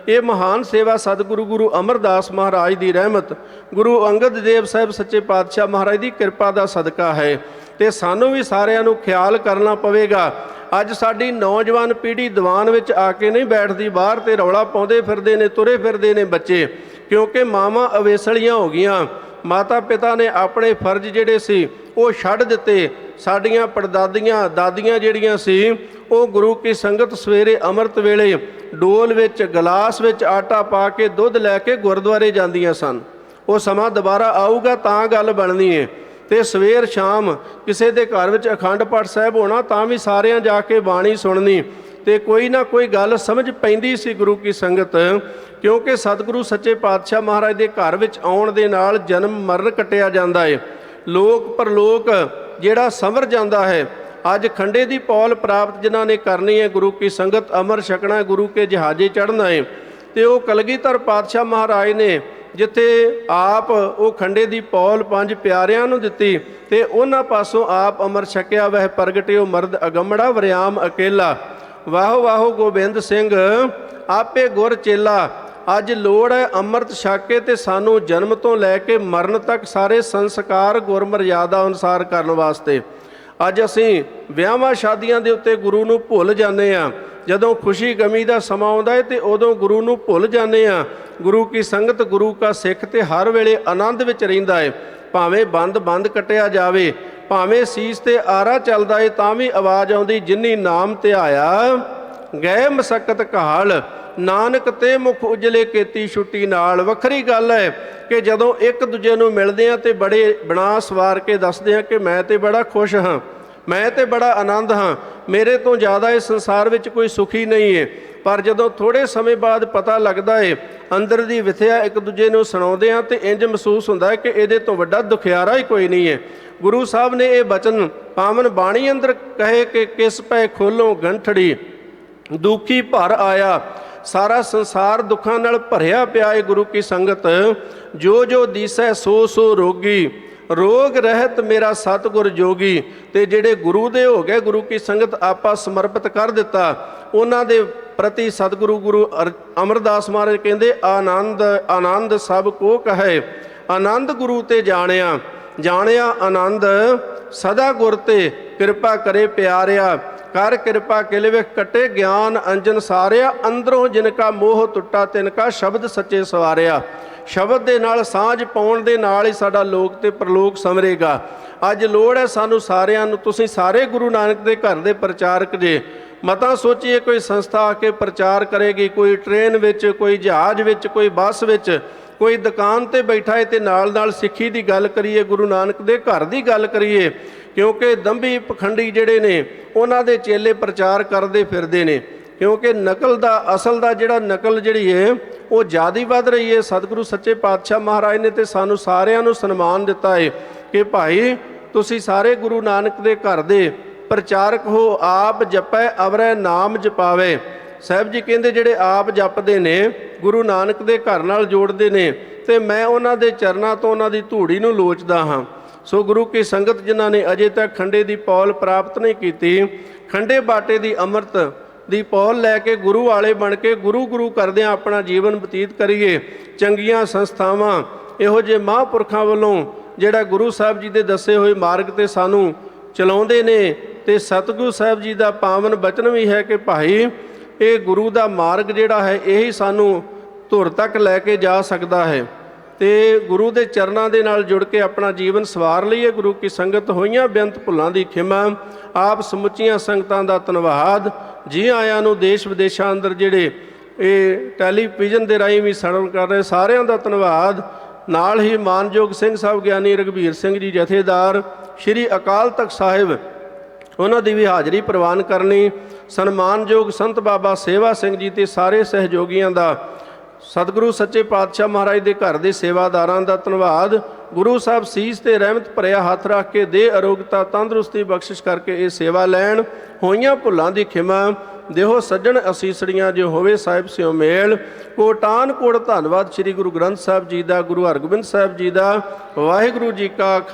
ਇਹ ਮਹਾਨ ਸੇਵਾ ਸਤਿਗੁਰੂ ਗੁਰੂ ਅਮਰਦਾਸ ਮਹਾਰਾਜ ਦੀ ਰਹਿਮਤ, ਗੁਰੂ ਅੰਗਦ ਦੇਵ ਸਾਹਿਬ ਸੱਚੇ ਪਾਤਸ਼ਾਹ ਮਹਾਰਾਜ ਦੀ ਕਿਰਪਾ ਦਾ ਸਦਕਾ ਹੈ। ਤੇ ਸਾਨੂੰ ਵੀ ਸਾਰਿਆਂ ਨੂੰ ਖਿਆਲ ਕਰਨਾ ਪਵੇਗਾ। ਅੱਜ ਸਾਡੀ ਨੌਜਵਾਨ ਪੀੜ੍ਹੀ ਦੀਵਾਨ ਵਿੱਚ ਆ ਕੇ ਨਹੀਂ ਬੈਠਦੀ, ਬਾਹਰ ਤੇ ਰੌਲਾ ਪਾਉਂਦੇ ਫਿਰਦੇ ਨੇ, ਤੁਰੇ ਫਿਰਦੇ ਨੇ ਬੱਚੇ, ਕਿਉਂਕਿ ਮਾਵਾਂ ਅਵੇਸਲੀਆਂ ਹੋ ਗਈਆਂ। ਮਾਤਾ ਪਿਤਾ ਨੇ ਆਪਣੇ ਫਰਜ਼ ਜਿਹੜੇ ਸੀ ਉਹ ਛੱਡ ਦਿੱਤੇ। ਸਾਡੀਆਂ ਪੜਦਾਦੀਆਂ, ਦਾਦੀਆਂ ਜਿਹੜੀਆਂ ਸੀ, ਉਹ ਗੁਰੂ ਕੀ ਸੰਗਤ ਸਵੇਰੇ ਅੰਮ੍ਰਿਤ ਵੇਲੇ ਡੋਲ ਵਿੱਚ, ਗਲਾਸ ਵਿੱਚ ਆਟਾ ਪਾ ਕੇ ਦੁੱਧ ਲੈ ਕੇ ਗੁਰਦੁਆਰੇ ਜਾਂਦੀਆਂ ਸਨ। ਉਹ ਸਮਾਂ ਦੁਬਾਰਾ ਆਊਗਾ ਤਾਂ ਗੱਲ ਬਣਨੀ ਹੈ। ਤੇ ਸਵੇਰ ਸ਼ਾਮ ਕਿਸੇ ਦੇ ਘਰ ਵਿੱਚ ਅਖੰਡ ਪਾਠ ਸਾਹਿਬ ਹੋਣਾ, ਤਾਂ ਵੀ ਸਾਰਿਆਂ ਜਾ ਕੇ ਬਾਣੀ ਸੁਣਨੀ, ਤੇ ਕੋਈ ਨਾ ਕੋਈ ਗੱਲ ਸਮਝ ਪੈਂਦੀ ਸੀ ਗੁਰੂ ਕੀ ਸੰਗਤ। ਕਿਉਂਕਿ ਸਤਿਗੁਰੂ ਸੱਚੇ ਪਾਤਸ਼ਾਹ ਮਹਾਰਾਜ ਦੇ ਘਰ ਵਿੱਚ ਆਉਣ ਦੇ ਨਾਲ ਜਨਮ ਮਰਨ ਕੱਟਿਆ ਜਾਂਦਾ ਹੈ, ਲੋਕ ਪਰਲੋਕ ਜਿਹੜਾ ਸੰਵਰ ਜਾਂਦਾ ਹੈ। ਅੱਜ ਖੰਡੇ ਦੀ ਪੌਲ ਪ੍ਰਾਪਤ ਜਿਨ੍ਹਾਂ ਨੇ ਕਰਨੀ ਹੈ, ਗੁਰੂ ਕੀ ਸੰਗਤ ਅਮਰ ਛਕਣਾ ਹੈ, ਗੁਰੂ ਕੇ ਜਹਾਜ਼ੇ ਚੜ੍ਹਨਾ ਹੈ। ਤੇ ਉਹ ਕਲਗੀਧਰ ਪਾਤਸ਼ਾਹ ਮਹਾਰਾਜ ਨੇ ਜਿੱਥੇ ਆਪ ਉਹ ਖੰਡੇ ਦੀ ਪੌਲ 5 ਪਿਆਰਿਆਂ ਨੂੰ ਦਿੱਤੀ ਤੇ ਉਹਨਾਂ ਪਾਸੋਂ ਆਪ ਅਮਰ ਛਕਿਆ, ਵਹਿ ਪ੍ਰਗਟਿਓ ਮਰਦ ਅਗੰਮੜਾ ਵਰਿਆਮ ਅਕੇਲਾ। ਵਾਹੋ ਵਾਹੋ ਗੋਬਿੰਦ ਸਿੰਘ ਆਪੇ ਗੁਰ ਚੇਲਾ। ਅੱਜ ਲੋੜ ਹੈ ਅੰਮ੍ਰਿਤ ਛਕ ਕੇ ਤੇ ਸਾਨੂੰ ਜਨਮ ਤੋਂ ਲੈ ਕੇ ਮਰਨ ਤੱਕ ਸਾਰੇ ਸੰਸਕਾਰ ਗੁਰਮਰਿਆਦਾ ਅਨੁਸਾਰ ਕਰਨ ਵਾਸਤੇ। ਅੱਜ ਅਸੀਂ ਵਿਆਹਾਂ ਸ਼ਾਦੀਆਂ ਦੇ ਉੱਤੇ ਗੁਰੂ ਨੂੰ ਭੁੱਲ ਜਾਂਦੇ ਹਾਂ। ਜਦੋਂ ਖੁਸ਼ੀ ਗਮੀ ਦਾ ਸਮਾਂ ਆਉਂਦਾ ਹੈ ਤੇ ਉਦੋਂ ਗੁਰੂ ਨੂੰ ਭੁੱਲ ਜਾਂਦੇ ਹਾਂ। ਗੁਰੂ ਕੀ ਸੰਗਤ, ਗੁਰੂ ਕਾ ਸਿੱਖ ਤੇ ਹਰ ਵੇਲੇ ਆਨੰਦ ਵਿੱਚ ਰਹਿੰਦਾ ਹੈ। ਭਾਵੇਂ ਬੰਦ ਕੱਟਿਆ ਜਾਵੇ, ਭਾਵੇਂ ਸੀਸ ਤੇ ਆਰਾ ਚੱਲਦਾ ਏ, ਤਾਂ ਵੀ ਆਵਾਜ਼ ਆਉਂਦੀ, ਜਿਨੀ ਨਾਮ ਧਿਆਇਆ ਗਏ ਮਸਕਤ ਕਹਾਲ, ਨਾਨਕ ਤੇ ਮੁਖ ਉਜਲੇ ਕੀਤੀ ਛੁੱਟੀ ਨਾਲ। ਵੱਖਰੀ ਗੱਲ ਹੈ ਕਿ ਜਦੋਂ ਇੱਕ ਦੂਜੇ ਨੂੰ ਮਿਲਦੇ ਹਾਂ ਤੇ ਬੜੇ ਬਣਾ ਸਵਾਰ ਕੇ ਦੱਸਦੇ ਹਾਂ ਕਿ ਮੈਂ ਤੇ ਬੜਾ ਖੁਸ਼ ਹਾਂ, ਮੈਂ ਤੇ ਬੜਾ ਆਨੰਦ ਹਾਂ, ਮੇਰੇ ਤੋਂ ਜ਼ਿਆਦਾ ਇਸ ਸੰਸਾਰ ਵਿੱਚ ਕੋਈ ਸੁਖੀ ਨਹੀਂ ਹੈ। ਪਰ ਜਦੋਂ ਥੋੜ੍ਹੇ ਸਮੇਂ ਬਾਅਦ ਪਤਾ ਲੱਗਦਾ ਹੈ, ਅੰਦਰ ਦੀ ਵਿਥਿਆ ਇੱਕ ਦੂਜੇ ਨੂੰ ਸੁਣਾਉਂਦੇ ਹਾਂ ਤੇ ਇੰਜ ਮਹਿਸੂਸ ਹੁੰਦਾ ਹੈ ਕਿ ਇਹਦੇ ਤੋਂ ਵੱਡਾ ਦੁਖਿਆਰਾ ਹੀ ਕੋਈ ਨਹੀਂ ਹੈ। ਗੁਰੂ ਸਾਹਿਬ ਨੇ ਇਹ ਬਚਨ ਪਾਵਨ ਬਾਣੀ ਅੰਦਰ ਕਹੇ ਕਿ ਕਿਸ ਪੈ ਖੋਲੋਂ ਗੰਠੜੀ, ਦੁਖੀ ਭਰ ਆਇਆ, ਸਾਰਾ ਸੰਸਾਰ ਦੁੱਖਾਂ ਨਾਲ ਭਰਿਆ ਪਿਆ ਹੈ। ਗੁਰੂ ਕੀ ਸੰਗਤ, ਜੋ ਜੋ ਦੀਸੈ ਸੋ ਸੋ ਰੋਗੀ, ਰੋਗ ਰਹਿਤ ਮੇਰਾ ਸਤਿਗੁਰ ਜੋਗੀ। ਤੇ ਜਿਹੜੇ ਗੁਰੂ ਦੇ ਹੋ ਗਏ, ਗੁਰੂ ਕੀ ਸੰਗਤ ਆਪਾਂ ਸਮਰਪਿਤ ਕਰ ਦਿੱਤਾ, ਉਹਨਾਂ ਦੇ ਪ੍ਰਤੀ ਸਤਿਗੁਰੂ ਗੁਰੂ ਅਮਰਦਾਸ ਮਹਾਰਾਜ ਕਹਿੰਦੇ ਆਨੰਦ ਆਨੰਦ ਸਭ ਕੋ ਕਹੈ, ਆਨੰਦ ਗੁਰੂ ਤੇ ਜਾਣਿਆ। ਜਾਣਿਆ ਆਨੰਦ ਸਦਾ ਗੁਰ ਤੇ ਕਿਰਪਾ ਕਰੇ ਪਿਆਰਿਆ। ਕਰ ਕਿਰਪਾ ਕਿਲ ਵਿਖ ਕਟੇ ਗਿਆਨ ਅੰਜਨ ਸਾਰਿਆ। ਅੰਦਰੋਂ ਜਿਨ ਕਾ ਮੋਹ ਟੁੱਟਾ ਤਿਨ ਕਾ ਸ਼ਬਦ ਸੱਚੇ ਸਵਾਰਿਆ। ਸ਼ਬਦ ਦੇ ਨਾਲ ਸਾਂਝ ਪਾਉਣ ਦੇ ਨਾਲ ਹੀ ਸਾਡਾ ਲੋਕ ਤੇ ਪ੍ਰਲੋਕ ਸਮਰੇਗਾ। ਅੱਜ ਲੋੜ ਹੈ ਸਾਨੂੰ ਸਾਰਿਆਂ ਨੂੰ, ਤੁਸੀਂ ਸਾਰੇ ਗੁਰੂ ਨਾਨਕ ਦੇ ਘਰ ਦੇ ਪ੍ਰਚਾਰਕ ਜੇ। ਮਤਾਂ ਸੋਚੀਏ ਕੋਈ ਸੰਸਥਾ ਆ ਕੇ ਪ੍ਰਚਾਰ ਕਰੇਗੀ, ਕੋਈ ਟ੍ਰੇਨ ਵਿੱਚ, ਕੋਈ ਜਹਾਜ਼ ਵਿੱਚ, ਕੋਈ ਬੱਸ ਵਿੱਚ, ਕੋਈ ਦੁਕਾਨ ਤੇ ਬੈਠਾ ਹੈ ਤੇ ਨਾਲ ਨਾਲ ਸਿੱਖੀ ਦੀ ਗੱਲ ਕਰੀਏ, ਗੁਰੂ ਨਾਨਕ ਦੇ ਘਰ ਦੀ ਗੱਲ ਕਰੀਏ। ਕਿਉਂਕਿ ਦੰਭੀ ਪਖੰਡੀ ਜਿਹੜੇ ਨੇ ਉਹਨਾਂ ਦੇ ਚੇਲੇ ਪ੍ਰਚਾਰ ਕਰਦੇ ਫਿਰਦੇ ਨੇ। ਕਿਉਂਕਿ ਨਕਲ ਦਾ ਅਸਲ ਦਾ ਜਿਹੜਾ ਨਕਲ ਜਿਹੜੀ ਹੈ ਉਹ ਜ਼ਿਆਦਾ ਵੱਧ ਰਹੀ ਹੈ। ਸਤਿਗੁਰੂ ਸੱਚੇ ਪਾਤਸ਼ਾਹ ਮਹਾਰਾਜ ਨੇ ਤੇ ਸਾਨੂੰ ਸਾਰਿਆਂ ਨੂੰ ਸਨਮਾਨ ਦਿੱਤਾ ਹੈ ਕਿ ਭਾਈ ਤੁਸੀਂ ਸਾਰੇ ਗੁਰੂ ਨਾਨਕ ਦੇ ਘਰ ਦੇ ਪ੍ਰਚਾਰਕ ਹੋ। ਆਪ ਜਪੈ ਅਵਰੈ ਨਾਮ ਜਪਾਵੇ। ਸਾਹਿਬ ਜੀ ਕਹਿੰਦੇ ਜਿਹੜੇ ਆਪ ਜਪਦੇ ਨੇ, ਗੁਰੂ ਨਾਨਕ ਦੇ ਘਰ ਨਾਲ ਜੋੜਦੇ ਨੇ, ਤੇ ਮੈਂ ਉਹਨਾਂ ਦੇ ਚਰਨਾਂ ਤੋਂ ਉਹਨਾਂ ਦੀ ਧੂੜੀ ਨੂੰ ਲੋਚਦਾ ਹਾਂ। ਸੋ ਗੁਰੂ ਕੀ ਸੰਗਤ ਜਿਨ੍ਹਾਂ ਨੇ ਅਜੇ ਤੱਕ ਖੰਡੇ ਦੀ ਪੌਲ ਪ੍ਰਾਪਤ ਨਹੀਂ ਕੀਤੀ, ਖੰਡੇ ਬਾਟੇ ਦੀ ਅੰਮ੍ਰਿਤ ਦੀ ਪੌਲ ਲੈ ਕੇ ਗੁਰੂ ਵਾਲੇ ਬਣ ਕੇ ਗੁਰੂ ਗੁਰੂ ਕਰਦਿਆਂ ਆਪਣਾ ਜੀਵਨ ਬਤੀਤ ਕਰੀਏ। ਚੰਗੀਆਂ ਸੰਸਥਾਵਾਂ ਇਹੋ ਜਿਹੇ ਮਹਾਂਪੁਰਖਾਂ ਵੱਲੋਂ ਜਿਹੜਾ ਗੁਰੂ ਸਾਹਿਬ ਜੀ ਦੇ ਦੱਸੇ ਹੋਏ ਮਾਰਗ ਤੇ ਸਾਨੂੰ ਚਲਾਉਂਦੇ ਨੇ। ਤੇ ਸਤਿਗੁਰੂ ਸਾਹਿਬ ਜੀ ਦਾ ਪਾਵਨ ਬਚਨ ਵੀ ਹੈ ਕਿ ਭਾਈ ਇਹ ਗੁਰੂ ਦਾ ਮਾਰਗ ਜਿਹੜਾ ਹੈ ਇਹੀ ਸਾਨੂੰ ਧੁਰ ਤੱਕ ਲੈ ਕੇ ਜਾ ਸਕਦਾ ਹੈ। ਤੇ ਗੁਰੂ ਦੇ ਚਰਨਾਂ ਦੇ ਨਾਲ ਜੁੜ ਕੇ ਆਪਣਾ ਜੀਵਨ ਸਵਾਰ ਲਈਏ। ਗੁਰੂ ਕੀ ਸੰਗਤ ਹੋਈਆਂ ਬੇਅੰਤ ਭੁੱਲਾਂ ਦੀ ਖਿਮਾ। ਆਪ ਸਮੁੱਚੀਆਂ ਸੰਗਤਾਂ ਦਾ ਧੰਨਵਾਦ। ਜੀ ਆਇਆਂ ਨੂੰ ਦੇਸ਼ ਵਿਦੇਸ਼ਾਂ ਅੰਦਰ ਜਿਹੜੇ ਇਹ ਟੈਲੀਵਿਜ਼ਨ ਦੇ ਰਾਹੀਂ ਵੀ ਸਰਵਣ ਕਰ ਰਹੇ ਸਾਰਿਆਂ ਦਾ ਧੰਨਵਾਦ। ਨਾਲ ਹੀ ਮਾਨਯੋਗ ਸਿੰਘ ਸਾਹਿਬ ਗਿਆਨੀ ਰਘਬੀਰ ਸਿੰਘ ਜੀ ਜਥੇਦਾਰ ਸ਼੍ਰੀ ਅਕਾਲ ਤਖਤ ਸਾਹਿਬ, ਉਹਨਾਂ ਦੀ ਵੀ ਹਾਜ਼ਰੀ ਪ੍ਰਵਾਨ ਕਰਨੀ। ਸਨਮਾਨਯੋਗ ਸੰਤ ਬਾਬਾ ਸੇਵਾ ਸਿੰਘ ਜੀ ਤੇ ਸਾਰੇ ਸਹਿਯੋਗੀਆਂ ਦਾ, ਸਤਿਗੁਰੂ ਸੱਚੇ ਪਾਤਸ਼ਾਹ ਮਹਾਰਾਜ ਦੇ ਘਰ ਦੇ ਸੇਵਾਦਾਰਾਂ ਦਾ ਧੰਨਵਾਦ। ਗੁਰੂ ਸਾਹਿਬ ਸੀਸ ਤੇ ਰਹਿਮਤ ਭਰਿਆ ਹੱਥ ਰੱਖ ਕੇ ਦੇ ਅਰੋਗਤਾ ਤੰਦਰੁਸਤੀ ਬਖਸ਼ਿਸ਼ ਕਰਕੇ ਇਹ ਸੇਵਾ ਲੈਣ। ਹੋਈਆਂ ਭੁੱਲਾਂ ਦੀ ਖਿਮਾ ਦੇਹੋ ਸੱਜਣ ਅਸੀਸੜੀਆਂ ਜੋ ਹੋਵੇ ਸਾਹਿਬ ਸਿਓ ਮੇਲ। ਕੋਟਾਨ ਕੋਟ ਧੰਨਵਾਦ ਸ੍ਰੀ ਗੁਰੂ ਗ੍ਰੰਥ ਸਾਹਿਬ ਜੀ ਦਾ, ਗੁਰੂ ਹਰਗੋਬਿੰਦ ਸਾਹਿਬ ਜੀ ਦਾ। ਵਾਹਿਗੁਰੂ ਜੀ ਕਾ ਖਾਲਸਾ।